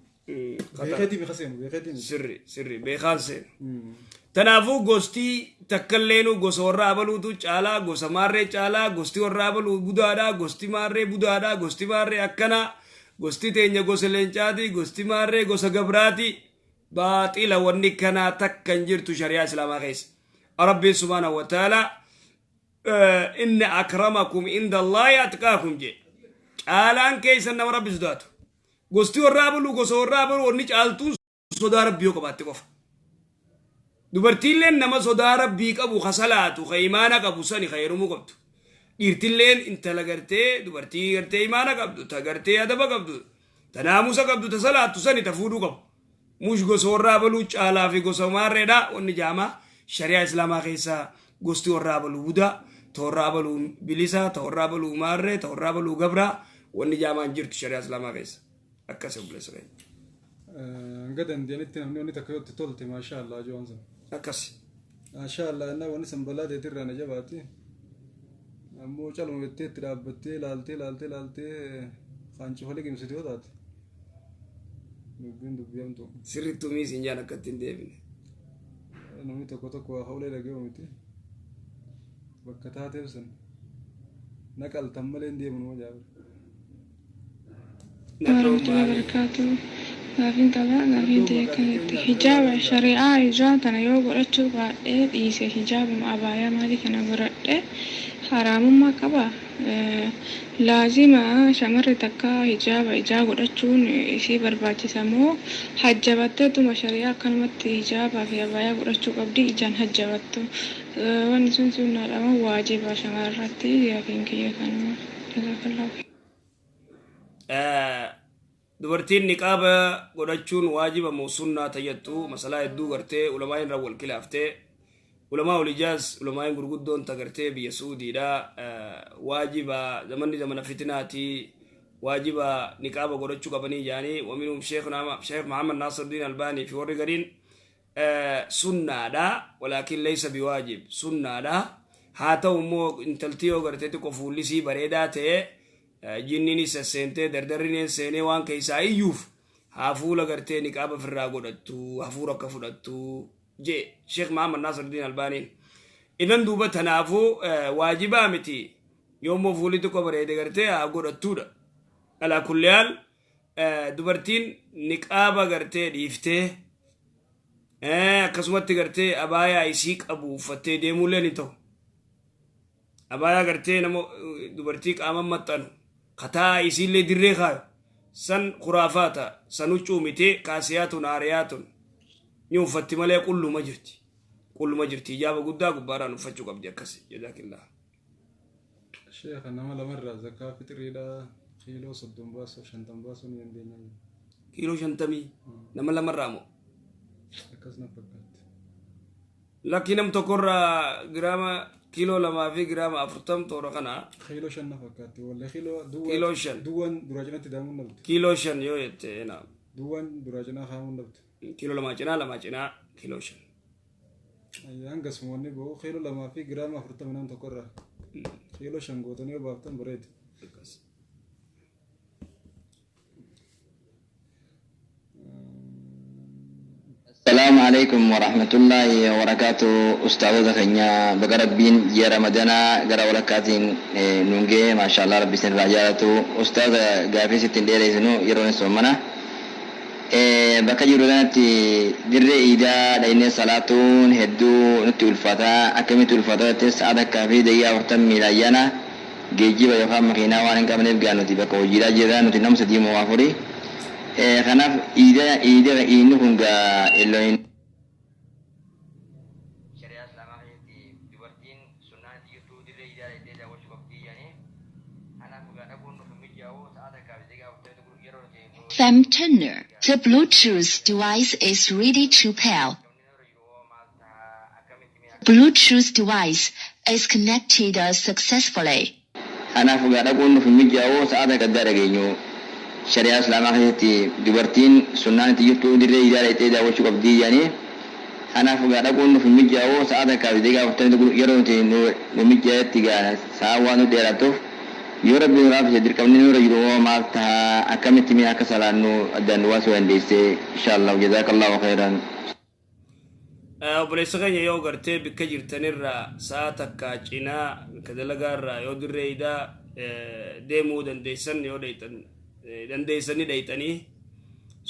beekeetii beeka seenu beekeetii sirri beekaan seenu tanaafuu gosti takkalleenu gosa warra abaluutu caalaa gosa maarree caalaa gosti warra abaluu budaadha gosti maarree budaadha gosti maarree akkana gosti teenya gosa leencaati gosti maarree gosa gabraati باطلة ونكنا تكن جرت شريعة إسلام خيس ربي سبحانه وتعالى إن أكرمكم عند الله أتقاكم جي آلان كيس أنما ربي سداتو قستي والرابل وقصو والرابل ونج آلتون صدا ربي وقبات قف دبرتين نما صدا ربي قبو خسلاتو خيمانا قبو ساني خيرمو قبتو إرتلين انت لغرتي دبرتي غرتي إيمانا قبدو تغرتي أدبا قبدو تناموسا قبدو تسلاتو ساني تفودو قبو مش gosa warra abaluu caalaa fi gosa maarreedha wanni jaama shari'aa islaamaa keessaa gosti warraa baluu budaa torraa baluu bilisa torraa baluu maarree torraa baluu gabraa wanni jaamaan jirtu shari'aa islaamaa keessa akkas obboleessa gadan deenitti namni wanni takka yotti tolte maasha Allah joonsan akkas maasha Allah na wanni sanbalaa deetirraa na jabaati ammoo caluma jettee itti dhaabbattee laaltee qaanci falee gimsitee taate dubbiin sirrittuu miisiin jaan akkatti hin deebine namni tokko waa hawlee dhagee miti bakka taateef san naqaltan malee hin deemnu moo jaabir warahmatullahi wabarakatuh gaafin qaba gaafin ta'e kanatti hijaaba shari'aa ijaa tana yoo godhachuu baadhee dhiise hijaabuma abaayaa maalii kana godhadhe haraamummaa qaba laazima shamarri takka hijaaba ijaa godhachuun isii barbaachisa moo hajjabatteetuma shari'aa akkanumatti hijaabaa fi abaayaa godhachuu qabdi ijaan hajjabattu wanni sun sunnaadhama waajiba shamarratti gaafin kiyya kanuma jazakallahu dubartiin niqaaba godhachuun waajiba moo sunnaa tayyattu masalaa hedduu gartee ulamaa irra wal khilaaftee ulamaa ulijaaz ulamaa gurguddoon tagartee biyya suudiidha waajiba zamana fitnaati waajiba niqaaba godhachuu qabanii jaanii waminum sheekh Muhammad Nasiruddin Albani fi warri gariin sunnaadha walaakin laysa biwaajib sunnaadha haa ta'u immoo intaltii yoo gartee xiqqoo fuullisii bareedaa ta'e jinniin sasseentee dardarrineen seenee waan keessaa iyyuuf hafuula gartee niqaaba firraa godhattu hafuura akka fudhattu je Sheikh Muhammad Nasiruddin Albani idan duuba tanaafuu waajibaa miti yoommoo fuulli xiqqoo bareede gartee haa godhattuudha alaa kulli haal dubartiin niqaaba gartee dhiiftee akkasumatti gartee abaayaa isii qabu uffattee deemuullee ni ta'u abaayaa gartee nama dubartii qaaman maxxanu kataa isiillee dirree kaayo san khuraafaata san huccuumite kaasiyaatun aariyaatun ni uffatti malee qulluma jirti ijaaba guddaa gubbaaraan uffachuu qabdi akkas jazaakillah sheekha nama lamarraa zakaa fixiriidha kiiloo 30 baasoo 50 baasoo ni dandeenya kiiloo 50 nama lamarraa moo akkas na fakkaatti lakki nam tokkorraa giraama kiiloo 2 fi giraama 40 toora kana kiiloo 5 na fakkaatti walla kiiloo 5 duwwan duraajinatti daamuun nabdi kiiloo 5 yoo jette na duwwan duraajinaa haamuun nabdi kiiloo 2 cinaa kiiloo 5 hanga sumoonni boo kiiloo 2 fi giraama 40 nam tokkorraa kiiloo 5 gootanii yoo baaftan bareeda السلام عليكم ورحمة الله وبركاته أستاذ ذكرنا بقربين يا رمضان قرأ ولكاتين نونجي ما شاء الله ربي سن رجالته أستاذ قافي ستين دير إذنو يرون سومنا بكا جروناتي در إيدا لين صلاتون هدو نتو الفتاة أكمل الفتاة تسعة كافي ديا وقتم ميلايانا جيجي بيوخا مكينا وانن كامل بقانو تي بكا وجيدا جيدا نتو نمس دي موافري kanaaf iida inni kun gaa illoin shari'aa islaamaa keessatti dubartiin sunnaan dhiirtuu dirree iidaa iddee daawwachuu qabdi jedhanii kanaaf gaa dhabuun nuuf mijaa'u sa'aata kaabitee gaafachuu yeroo Femtender. The Bluetooth device is ready to pair. Bluetooth device is connected successfully. kanaaf gaa dhabuun nuuf mijaa'u sa'aata kaddaa dhageenyu shari'aa islaamaa keessatti dubartiin sunnaan itti jirtu dirree iidaa iddee daawwachuu qabdi jedhanii kanaaf gaa dhabuun nuuf mijaa'u sa'aata kaabitee gaafachuu yeroo nu mijaa'etti gaa sa'a waan nu dheeratuuf yoo rabbi nuraaf isa dirqamni nura jiru maal ta'a akkamitti mi'a akka salaannu addaan nu waasuu dandeesse inshaallah jazaakallahu khairan obboleessa keenya yoo gartee bikka jirtanirraa sa'a takka cinaa bikka dalagaarraa yoo dirree iidaa deemuu dandeessan yoo dandeessanii dhayxanii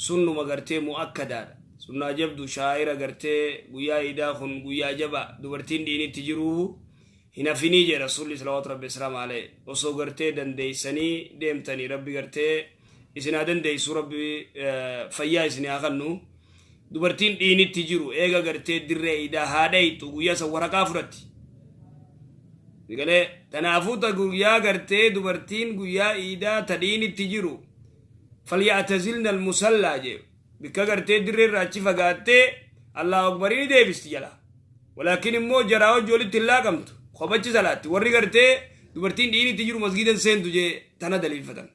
sunnuma gartee mu'akkadaadha sunnaa jabdu shaa'ira gartee guyyaa iidaa kun guyyaa jaba dubartiin dhiinitti jiruu hin hafinii jedha rasuulli salawaatu rabbi islaam alee osoo gartee dandeessanii deemtanii rabbi gartee isin haa dandeessu rabbi fayyaa isin haa kennu dubartiin dhiinitti jiru eega gartee dirree iidaa haa dhayxu guyyaa san waraqaa fudhatti Digalee tanaafuu ta guyyaa gartee dubartiin guyyaa iidaa ta dhiinitti jiru falyatazilna almusallaa jee bikka gartee dirree irraa achi fagaattee allahu akbarii ni deebisti jala ولكن مو جراو جولي تلاقمت خبتش صلاتي وري غرتي دبرتين ديني تجرو مسجدا سين تجي تنا دليل فتن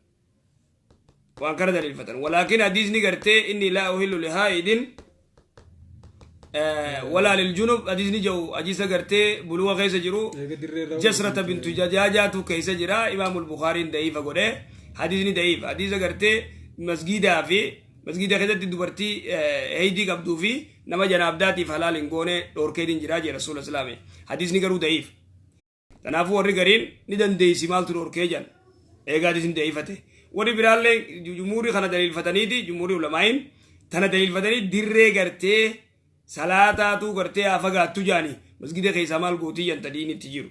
وانكر دليل فتن ولكن حديثني غرتي اني لا اهل لهائد ولا للجنوب حديثني جو اجيس غرتي بلوغ كيس جرو جسرة بنت جاجات كيس جرا امام البخاري ضعيف غده حديثني ضعيف حديث غرتي مسجدا في مسجد خدت دبرتي هيدي قبضو في نما جناب داتي فحلال انغونه دور كيدين جراجي رسول الله سلامي حديث ني غرو ضعيف تنافو وري غرين ندن دي سيمال تور كيجان ايغا حديث ضعيفته وري برال جمهوري خنا دليل فتنيدي جمهوري علماء تنا دليل فتني ديري غرتي صلاتا تو غرتي افغا تجاني مسجد كيس مال غوتي ينتديني تجيرو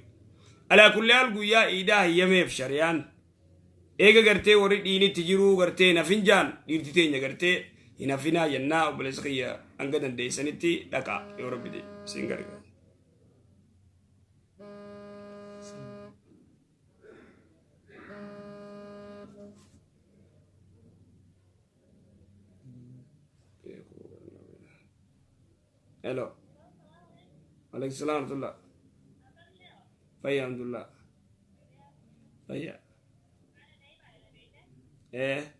على كل حال غويا ايدا يمف شريان ايغا غرتي وري ديني تجيرو غرتي نفنجان ديرتي تينيا غرتي هنافينا ينا وبلسقيا انغدن دي سنتي دكا يا رب دي سينغر hello عليك السلام ورحمة الله فيا الحمد لله فيا ايه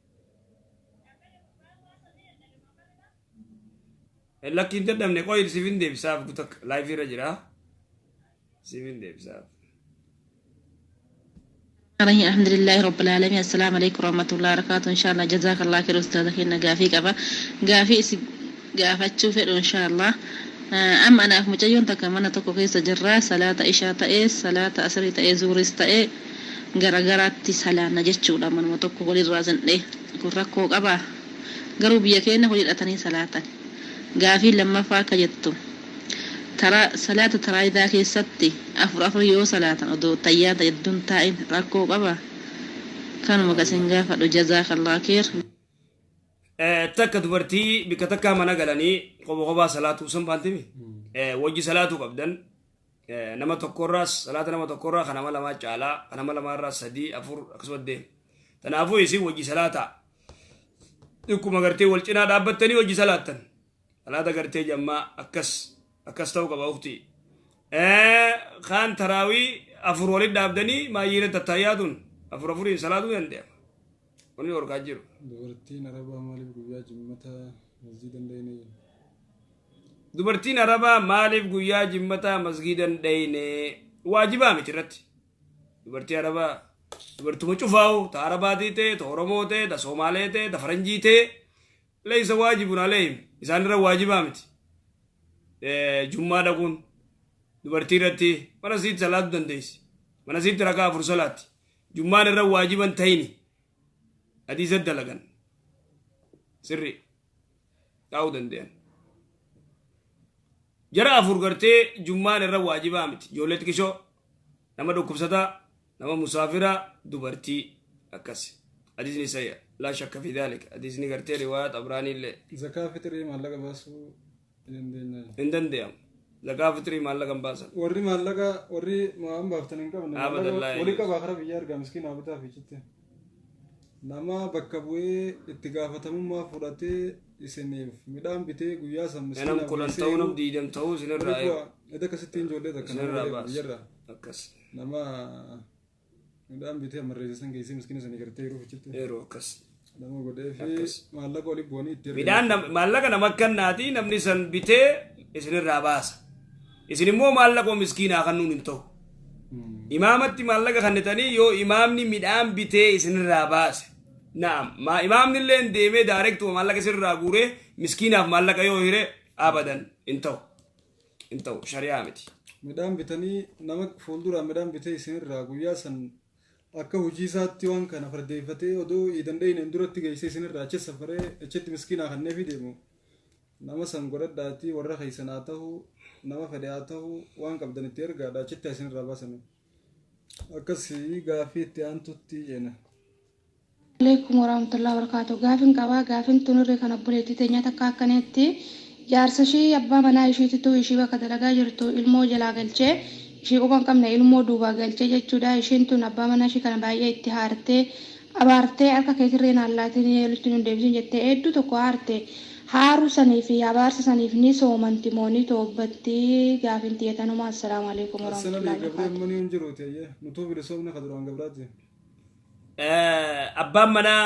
لكن انت دمني قوي سيفين دي بساف قلتك لايف رجلا سيفين دي بساف الحمد لله رب العالمين السلام عليكم ورحمة الله وبركاته إن شاء الله جزاك الله خير أستاذ خيرنا قافي قبا قافي قافتشو فيرو إن شاء الله أما أنا أخو مجيون تكمنا تكو كيس جرا صلاة إشاء تأي صلاة أسري تأي زوريس تأي غرغراتي صلاة نجتشو لمن متكو قولي الرازن ليه كركو قبا قرو بيكينا قولي الأتني صلاة قافي لما فاك جتو ترى صلاة ترى إذا كيستي أفر يو صلاة أدو تياتا يدون تاين ركو قبا كانوا مقاسين قافة جزاك الله خير تك دبرتي بكتكا منا غلاني قبا صلاة وسم بانتمي وجي صلاة قبدن نما تقراس صلاة نما تقرا خنا ملا ما جالا خنا ملا ما راس سدي افر اكسود دي تنافو يسي وجي صلاة يكو مغرتي ولچنا دابتني وجي صلاة صلاة غرتي جما اكس تو قبا اختي خان تراوي افر ولد دابدني ما يره تتيادون افر صلاة يندم وني ور كاجيرو دبرتين عربا مالف غويا جمتا مسجدن ديني دبرتين عربا مالف غويا جمتا مسجدن ديني واجبا مترت دبرتي عربا دبرتو مچفاو تعرباتي تي تورمو تي دا سومالي تي دا فرنجي تي ليس واجب عليهم إذن را واجبا مت جمعة دكون دبرتي رتي من سيد صلاة دنديس من سيد ركعة فر صلاة جمعة را واجبا تهيني حديث الدلغن سري أو دندين جرى فرغرتي جمعة را واجبا مت جولت كيشو نما دو كبسدا نما مسافرة دبرتي أكس حديث نساء لا شك في ذلك حديث نغرتي رواية أبراني اللي زكاة فطري مالك باسو إندن ديام زكاة فطري مالك باسا وري مالك وري ما أم بافتن إنك من أبد الله ولي كباخرة بيار مسكين أبدا في جتة نما بكبوي اتقافتهم ما فراتي يسنيف مدام بيتي قويا سمسكين أنا كلن تونم ديدم تو سنر رأي إذا كستين جولة سنر باس أكس نما مدام بيتي مريزسن كيسي مسكين سني كرتي يروح جتة إيرو أكس نما قدي في مالك ولي بوني midhaan maallaqa nama kannaati namni san bitee isinirraa baasa isin immoo maallaqa miskiinaa kannuun hin ta'u imaamatti maallaqa kannitanii yoo imaamni midhaan bitee isinirraa baase naam imaamni illee deemee daarektuma maallaqa isinirraa guuree miskiinaaf maallaqa yoo hire abadan hin ta'u shari'aa miti midhaan bitanii nama fuuldura midhaan bitee isinirraa guyyaa san akka hojii isaatti waan kana fardeeffatee odoo danda'in duratti geessee isinirraa achi safaree achitti miskiinaa kannee fideemu nama san godhadhaatii warra keessanaa ta'uu nama fedhe haa ta'uu waan qabdan itti ergaadha achitti isinirraa baasame akkasii gaafii itti aantutti jeena. Alaikum warahmatullahi wabarakatuh. Gaafin qabaa gaafin tunurre kan obboleettii teenya takka akkaneetti jaarsa ishii abbaa manaa ishiititu ishii bakka dalagaa jirtu ilmoo jalaa galchee ishii quban qabne ilmoo duubaa galchee jechuudha. Ishiin tun abbaa manaa ishii kana baay'ee itti haartee abaartee harka keetirree naallaatiin yeelitti nun deebisin jettee hedduu tokko haarte haaru sanii fi abaarsa saniif ni soomanti moo ni toobbatti gaafin xiyyatanuma. Assalaamu alaikum warahmatullahi wabarakatuh. Abbaan manaa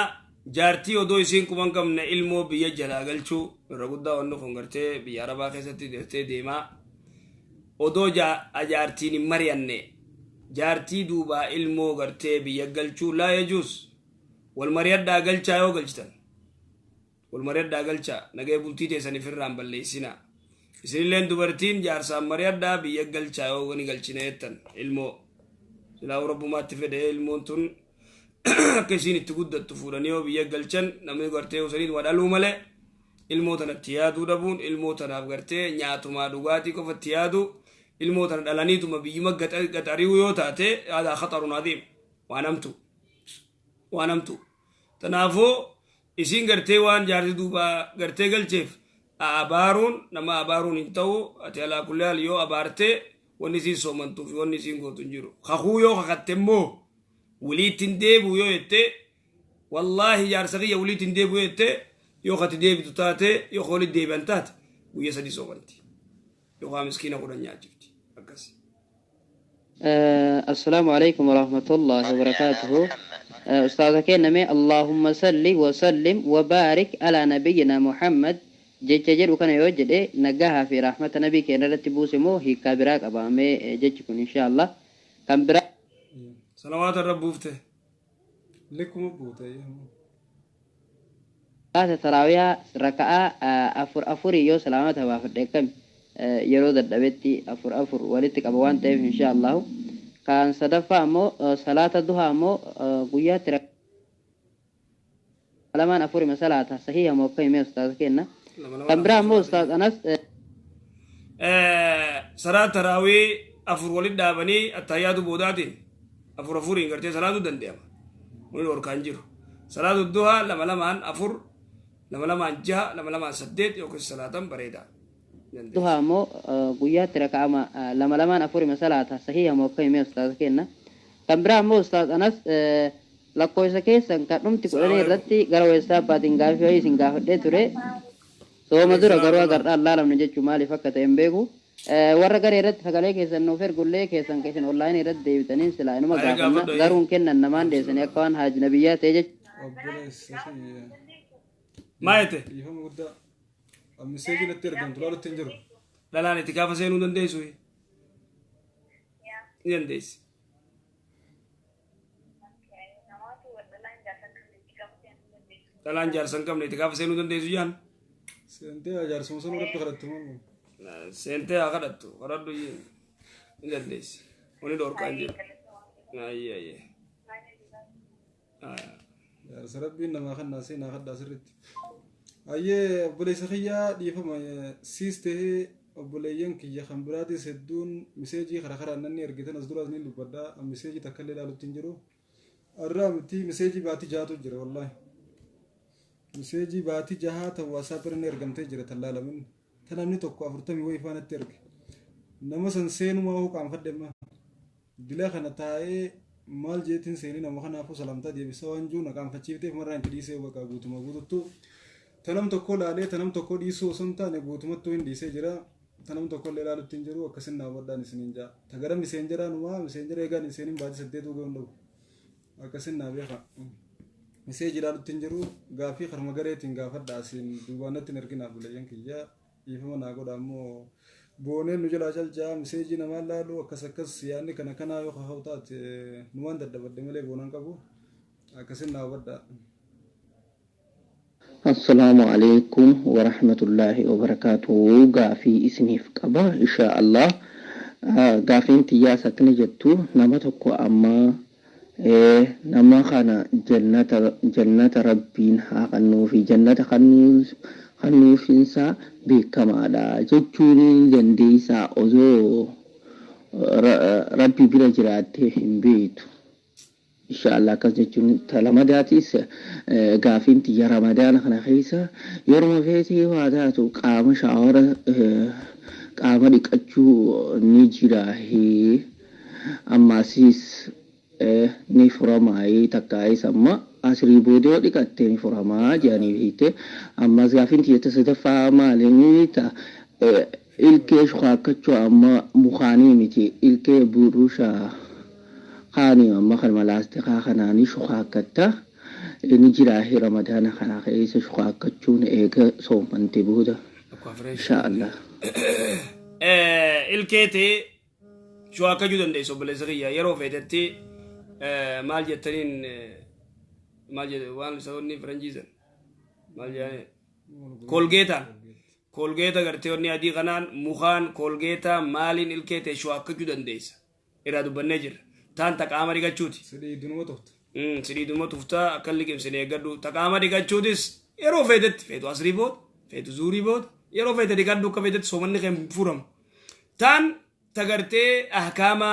jaartii odoo isiin kuban qabne ilmoo biyya jalaa galchuu irra guddaa wanni kun gartee biyya arabaa keessatti gartee deemaa odoo jaartiin hin mari'anne jaartii duubaa ilmoo gartee biyya galchuu laa yajuus wal mari'adhaa galchaa yoo galchitan wal mari'adhaa galchaa nagee bultii teessaniif irraan balleessinaa isinilleen dubartiin jaarsaan mari'adhaa biyya galchaa yoo wani galchine jettan ilmoo silaa rabbumaatti fedhe ilmoon tun akka isiin itti guddattu fuudhanii yoo biyya galchan namni gartee usaniin wadhaluu malee ilmoo tanatti yaaduu dhabuun ilmoo tanaaf gartee nyaatumaa dhugaatii qofatti yaadu ilmoo tana dhalaniituma biyyuma gaxari'uu yoo taate haadaa khaxarun adiim waan hamtu tanaafuu isiin gartee waan jaartii duubaa gartee galcheef abaaruun nama abaaruun hin ta'u ati alaa kulli haal yoo abaartee wanni isiin soomantuuf wanni isiin gootu hin jiru kakuu yoo kakatte immoo waliitiin deebi'u yoo jette wallaahi jaarsa kiyya waliitiin deebi'u jette yoo kati deebitu taate yoo kooli deebi'an taate guyya sadii soomanti yoo miskiina kudhan nyaachifti akkasi. السلام عليكم ورحمة الله وبركاته. أستاذ كينمي اللهم صل وسلم وبارك على نبينا محمد جيجر وكان يوجد نجاها في رحمة نبي كان رتبو سمو هي كبراك أبامي جيجكم إن شاء الله كم براك صلوات الرب بوفته لكم بوته هذا تراويها ركعة أفر يو سلامتها وافدكم يرود الدبتي أفر ولتك أبوان تيف إن شاء الله كان صدفة مو صلاة الضحى مو قيات لما أفر مسألة صحيحة مو كيمي أستاذ كينا كم برا مو أستاذ أنس صلاة تراوي أفر ولد دابني التحيات بوداتين أفر إن قرتي صلاة دنديم من وركان جرو صلاة الضحى لما أفر لما جها لما سديت يوكس صلاة بريدة duha mo guyyaatti raka'ama lama lamaan afurima salaata sahiha mo akkami ustaaz kenna kan biraa mo ustaaz anas lakkoofsa keessan kan dhumti kudhanii irratti gara weessaa abbaatiin gaafii wayii isin gaafadhee ture sooma dura garuu agarraa allaalamne jechuu maaliif akka ta'e hin beeku warra garee irratti sagalee keessan nuuf ergullee keessan onlaayinii irratti deebitaniin silaa inuma gaafanna garuun kennan namaan deessanii akka waan haaj nabiyyaa ta'e jechuudha. Maayete. Ammiseeji natti ergamtu laalutti hin jiru. Dhalaan itti gaafa seenuu dandeessu. Ni dandeessi. Dhalaan jaarsan qabne itti gaafa seenuu dandeessu jaan. Seentee jaarsuma sanuu irratti kadhattu malee. Seentee haa kadhattu kadhadhu ni dandeessi. Wani dhorkaan jiru. Ayyee. Jaarsa rabbiin namaa kan naasee naa kadhaa sirriitti. Ayyee obboleessa kiyyaa dhiifama siis tahee obboleeyyan kiyya kan biraatis hedduun miseejii karaa karaa nanni ergitan as duraas ni dubbadhaa miseejii takka illee ilaalutti hin jiru arraa miti miseejii baatii jahaatu jira wallaahi miseejii baatii jahaa ta'u waasaap irra ergamtee jira tallaalamin ta namni tokko 40 wayii faanatti erge nama san seenumaa hoo qaanfadhemma dila kana taa'ee maal jeetiin seenii nama kanaafuu salamtaa deebisa waan jiru na qaanfachiifteef marraa hin dhiisee bakka guutuma guututtu tanam tokko laalee tanam tokko dhiisuu osoo hin taane guutumatti hin dhiisee jira tanam tokko illee ilaalutti hin jiru akkasin naawwadhaan isiniin jaa tagara miseenjeraanuma miseenjera eegaan isiniin baatii 8 ga'uun dhabu akkasin naa beeka miseeji ilaalutti hin jiru gaafii karma gareetiin gaafadhaa isin duubaanatti hin erginaa buleeyyan kiyyaa dhiifama naa godha ammoo booneen nu jalaa calcaa miseejii namaan laalu akkas yaadni kana kanaa yoo kaka'u taate nuwaan daddabadde malee boonaan qabu akkasin naawwadhaa. السلام عليكم ورحمة الله وبركاته غافي اسنيف قبا إن شاء الله غافين تياسة نجتو نمتكو أما نما خانا جنة ربين خانو في جنة خانو فينسا بكما دا جتوني جنديسا أزو ربي بلا جراتهم بيتو إن شاء الله كذا تلما داتيس قافين تيا رمضان خنا خيسا يوم فيتي واداتو قام شعور قام ديكچو نيجرا هي أما سيس نفرماي تكاي سما asrii boodee dhiqattee ni furamaa jedhanii beekte ammas gaafiin tiyyata sadaffaa maaliin ta'a ilkee shukaakachuu amma mukaanii miti ilkee burusha kaanii amma kan malaastikaa kanaanii shukaakatta ni jiraahi ramadaana kana keessa shukaakachuun eega soomante booda inshaallah. Ilkeeti shukaakachuu dandeessu obboleessa kiyya yeroo feetetti maal jettaniin maal jedhe waan sababni faranjiisan maal jedhani kolgeeta gartee wanni adii kanaan mukaan kolgeeta maaliin ilkeete shukaakachuu dandeessa irraa dubbannee jirra taan taqaama dhiqachuuti sidhiidhuma tuftaa akka liqimsine eeggadhu taqaama dhiqachuutis yeroo feetetti feetu asrii booda feetu zuurii booda yeroo feete dhiqadhu akka feetetti soomanni kan furamu taan tagartee ahkaama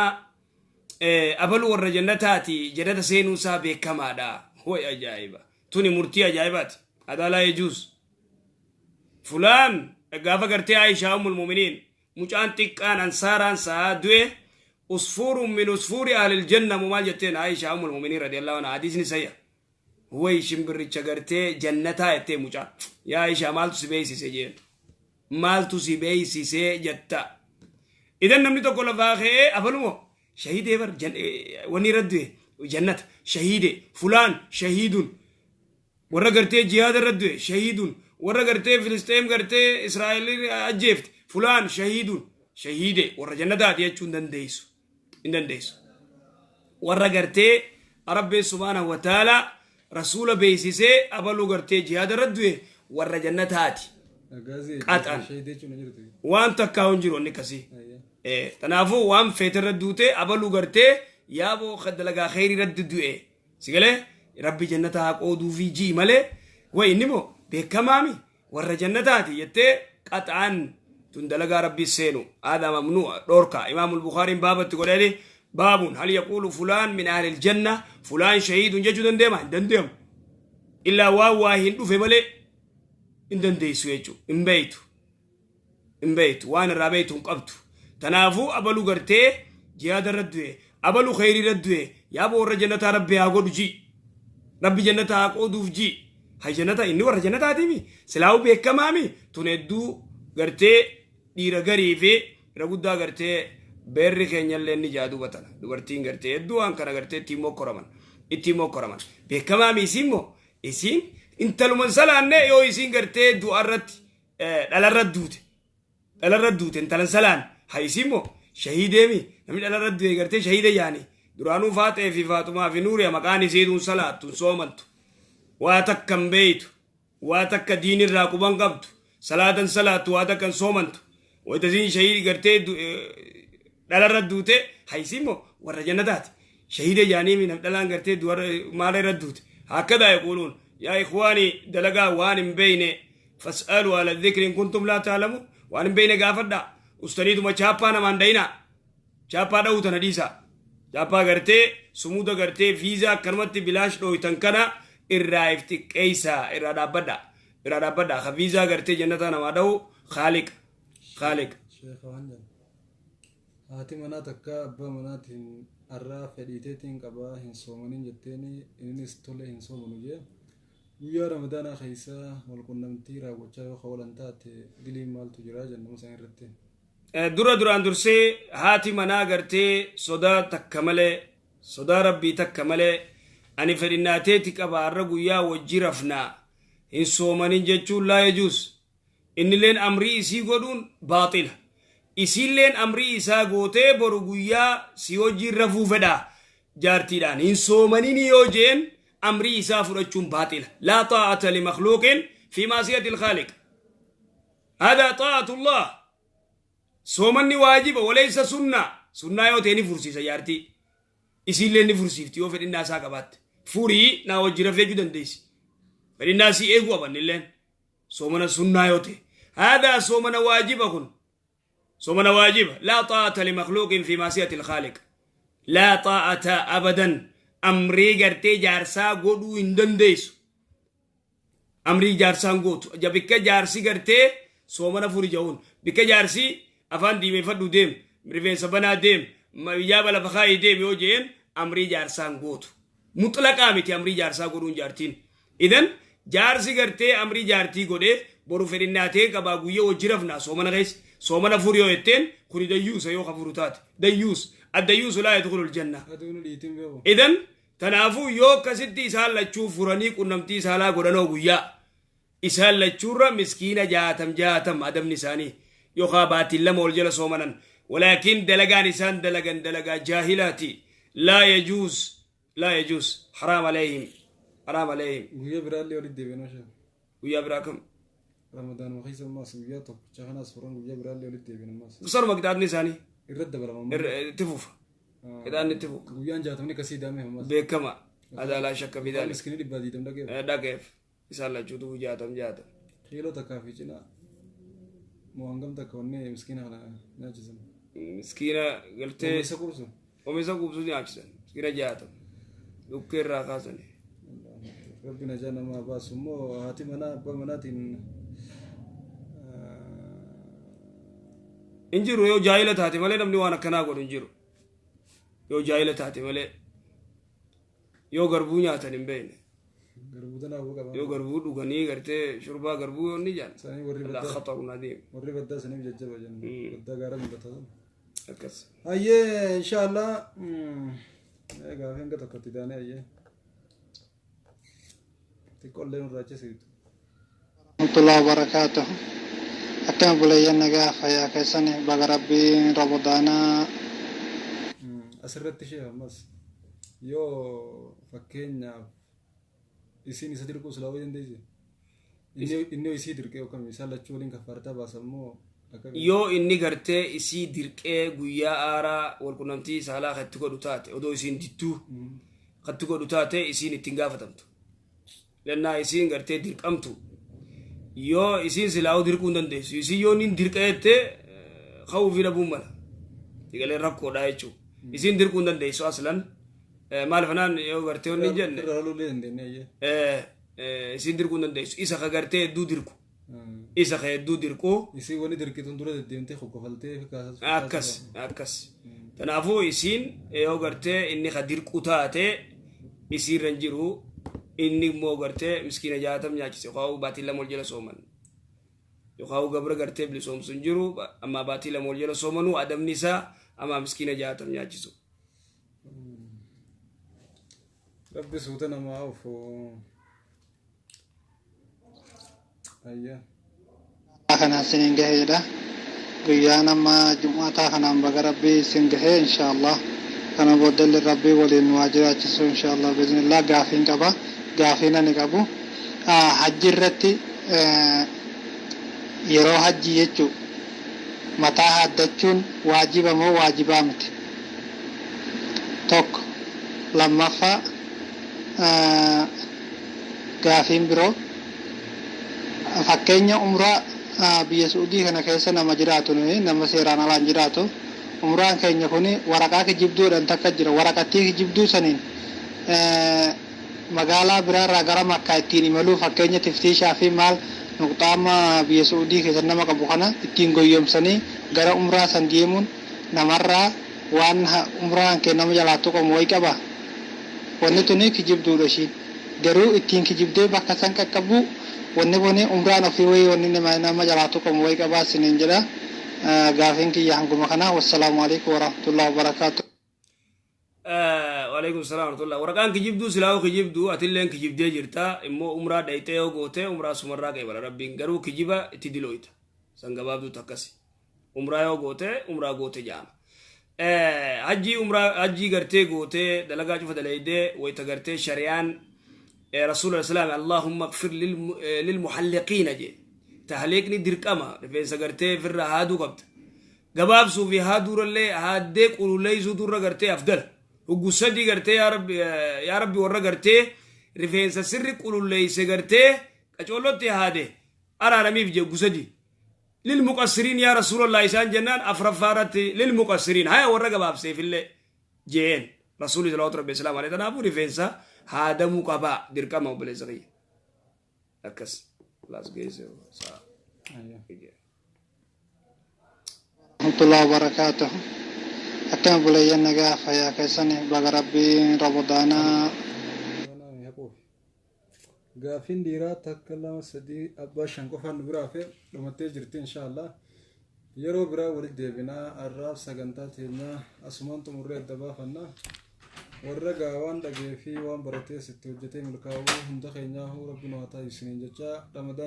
abalu warra jannataati jannata seenuusaa beekamaadha way ajaa'iba tuni murtii ajaa'ibaati adaalaa yejuus fulaan gaafa gartee Aishaa ummul mu'miniin mucaan xiqqaan ansaaraan saa du'e usfuurun min usfuuri ahlil janna maal jetteen Aishaa ummul mu'miniin radiyallahu anha hadiisni sayya way shimbirricha gartee jannataa jettee mucaan yaa Aishaa maaltu si beeksise jeen maaltu si beeksise jetta idan namni tokko lafaa ka'ee abalumoo shahidee bar wani raddu'e jannata shahide fulaan shahidun warra gartee jihaada raddu'e shahidun warra gartee filisxeem gartee israa'eliin ajjeefte fulaan shahidun shahide warra jannataati jechuun hin dandeessu warra gartee rabbi subhaanahu wa ta'ala rasuula beeksisee abaluu gartee jihaada raddu'e warra jannataati qaxan waan takkaa hin jiru inni kasii tanaafuu waan feete radduute abaluu gartee yaaboo dalagaa khayrii raddu du'e sigalee rabbi jannata haa qooduu fi jii malee way inni moo beekamaami warra jannataati jettee qaxaan tun dalagaa rabbi seenu aadaa mamnuu dhorka imaamul bukhaariin baabatti godhani baabun hal yaquulu fulaan min ahlil janna fulaan shahiidun jechuu dandeema hin dandeemu illaa waa hin dhufe malee hin dandeessu jechuu hin beeytu waan irraa beeytu hin qabdu tanaafuu abaluu gartee jihaada raddu'e abaluu khayrii raddu'e yaaba warra jannataa rabbi haa godhu ji rabbi jannataa haa qooduuf ji hay jannata inni warra jannataatiimi silaawu beekamaami tun hedduu gartee dhiira garii fi irra guddaa gartee beerri keenyallee inni jaaduu batana dubartiin gartee hedduu waan kana gartee ittiin mokkoraman beekamaami isiimmoo isiin intaluman salaanne yoo isiin gartee du'arratti dhalarra duute intalan salaan hayisimoo shahiideemi namni dhalarra du'e gartee shahiide yaani duraanuu faatee fi faatumaa fi nuuriya maqaan isiituun salaattuun soomantu waa takkan beeytu waa takka diinirraa quban qabdu salaatan salaattu waa takkan soomantu waytasiin shahiidi gartee dhalarra duute hayisimoo warra jannataati shahiide yaanii nam dhalaan gartee maalirra duute hakkadaa yaquuluun yaa ikhwaanii dalagaa waan hin beeyne fas'aluu ala dhikri in kuntum laa taalamuun waan hin beeyne gaafadhaa ustaniituma chaappaa namaan dhayinaa chaappaa dha'uutan hadiisaa chaappaa gartee sumuuda gartee viizaa akkanumatti bilaash dhooytan kana irraa if xiqqeeysaa irraa dhaabbadhaa ka viizaa gartee jannataa namaa dha'u khaaliqa haati manaa takka abbaa manaatiin arraa fedhiiteetiin qabaa hin soomanin jetteeni innis tole hin soomanu jee guyyaa ramadaanaa keessa walqunnamtii raawwachaa yoo kawalan taate diliin maaltu jira jennamu isaan irratti duraan dursee haati manaa gartee sodaa rabbii takka malee ani fedhinnaateeti qaba arra guyyaa wajji rafnaa hin soomanin jechuun laa yajuus innilleen amrii isii godhuun baaxila isiilleen amrii isaa gootee boru guyyaa si wajjiin rafuu fedhaa jaartiidhaan hin soomanin yoo jeen amrii isaa fudhachuun baaxila laa xaa'ata limakhluuqin fi maasiyati ilkhaaliq hada xaa'atullah soomanni waajiba waleysa sunnaa yoo ta'e ni fursiisa jaartii isiillee ni fursiifti yoo fedhinnaa isaa qabaatte furii naa wajji rafee jechuu dandeessi fedhinnaa sii eeguu qabannilleen soomana sunnaa yoo ta'e hada soomana waajiba kun soomana waajiba laa xaa'ata limakhluuqin fi maasiyati ilkhaaliq laa xaa'ata abadan amrii gartee jaarsaa godhuu hin dandeessu amrii jaarsaan gootu bikka jaarsi gartee soomana furi ja'uun bikka jaarsi afaan diimeeffadhu deem rifeensa banaa deem ijaa lafa kaayii deem yoo jeen amrii jaarsaan gootu mutlaqaa miti amrii jaarsaa godhuun jaartiin idan jaarsi gartee amrii jaartii godhee boru fedhinnaatee qabaa guyyaa wajji rafnaa soomana keessa soomana furii yoo jetteen kuni dayyuusa yoo kafuru taate dayyuus addayyuusu laa yadkhulul janna idan tanaafuu yoo akkasitti isaan lachuu furanii qunnamtii saalaa godhanoo guyyaa isaan lachuurra miskiina jaatam adamni isaanii yookaa baatiin lama ol jala soomanan ولكن دلقان إسان دلقان دلقا جاهلاتي لا يجوز حرام عليهم ويا برالي ولد ديبنا شا ويا براكم رمضان وخيس الماس ويا طب شخنا صفران ويا برالي ولد ديبنا ماس بصر مقدار نساني الرد بلا تفوف كده نتفوف ويا جاتوني كسيدة مهم ماس بكما هذا لا شك في ذلك مسكين اللي بدي تم ده كيف يسال جودو جاتم خيلو تكافي جنا موانغم تكوني مسكين على ناجزم مسكينة قلت وميسا كورسو ناجزم مسكينة جاتم يبكر راقاسني ربنا جانا ما باس مو هاتي منا بمناتين injiru yoo jaahila taate malee namni waan akkanaa godhu injiru yoo jaahila taate malee yoo garbuu nyaatan hin beekne yoo garbuu dhuganii gartee shurbaa garbuu yoo inni jaan la khatarun adiim warri baddaa saniif jajjaba jenna baddaa gaara mul'ata akkas ayyee inshallah gaafeen ga tokkotti daane ayyee xiqqollee nurraa cisiitu warahmatullahi wabarakatuh akkana bulayya nagaa fayyaa keessani baga rabbiin ramadaanaa asirratti ishee ammas yoo fakkeenyaaf isin isa dirquu silaawuu dandeessi inni isii dirqee yookaan isaan lachuu waliin kaffaartaa baasammoo yoo inni gartee isii dirqee guyyaa aaraa walqunnamtii saalaa katti godhu taate odoo isiin dittuu katti godhu taate isiin ittiin gaafatamtu lennaa isiin gartee dirqamtu yoo isiin silaa'uu dirquu hin dandeessu isiin yoo inni dirqeette ka'uu fi dhabuun mala digalee rakkoodha jechuudha isiin dirquu hin dandeessu aslan maal fanaan yoo gartee onni jenne isiin dirquu hin dandeessu isa ka gartee hedduu dirqu isa ka hedduu dirqu isii wani dirqituun dura deddeemtee qoqqofaltee akkas kanaafuu isiin yoo gartee inni ka dirqu taate isiirra hin jiru inni immoo gartee miskiina jaatam nyaachise yookaan baatii lama ol jala sooman yookaan gabra gartee bilisoomsu hin jiru amma baatii lama ol jala soomanuu adamni isaa amma miskiina jaatam nyaachisu. Rabbi suuta namaa ofu ayya. Kana sinin gaheedha guyyaa nama jumaataa kanaan baga rabbii sin gahee inshaallah kana boodalli rabbii waliin waa jiraachisu inshaallah biiznillah gaafiin qaba. Gaafiin ani qabu hajji irratti yeroo hajji jechuun mataa haaddachuun waajiba moo waajibaa miti tokko lammaffaa gaafiin biroo fakkeenya umraa biyya Suudii kana keessa nama jiraatu nama seeraan alaan jiraatu umraan keenya kun waraqaa kijibduudhaan takka jira waraqattii kijibduu saniin magaalaa biraarraa gara Makkaa ittiin imaluu fakkeenya tiftiishaa fi maal nuqxaama biyya Suudii keessa nama qabu kana ittiin goyyomsanii gara umraa san deemuun namarraa waan umraan kee nama jalaa tuqamu wayi qaba wanni tuni kijibduudha ishiin garuu ittiin kijibdee bakka san qaqqabu wanni kun umraan ofii wayi wanni nama jalaa tuqamu wayi qabaa siniin jedha gaafiin kiyya hanguma kana wassalaamu alaikum warahmatullahi wabarakaatuh. وعليكم السلام ورحمة الله ورقان كجيبدو سلاو كجيبدو أتلين كجيبدي جرتا إمو أمرا دايتا يو غوتي أمرا سمرا كيبالا ربين غرو كجيبا اتدلويت سنغبابدو تكسي أمرا يو غوتي أمرا غوتي جام حجي أمرا حجي غرتي غوتي دلقا جفا دلائده ويتا غرتي شريان رسول الله سلام اللهم اغفر للمحلقين جي تحليقني درقما رفين سغرتي فر هادو قبت غباب سوفي هادو رلي هاديك قلولي زدور غرتي أفضل وقصدي قرتي يا ربي ورا قرتي رفين سسر قولوا لي سقرتي أجولتي هذه أنا رمي في قصدي للمقصرين يا رسول الله إسان جنان أفرفارت للمقصرين هاي ورا قباب سيف الله جين رسول الله صلى الله عليه وسلم عليه تنابو رفين سا هذا مقابا دركما وبلزغي أكس لاس جيزه سا ورحمة الله وبركاته akkana bulayya nagaa fayyaa keessani baga rabbiin ramadaanaa gaafin dhiiraa takka lama sadii abbaa shan qofaan nu biraa fe dhumattee jirti inshaallah yeroo biraa walitti deebinaa arraab sagantaa teenyaa asumaan xumurree adda baafannaa warra gaawaan dhagee fi waan baratee sitti hojjetee milkaa'uu hunda keenyaa rabbiin waa taa'u isiniin jecha ramadaan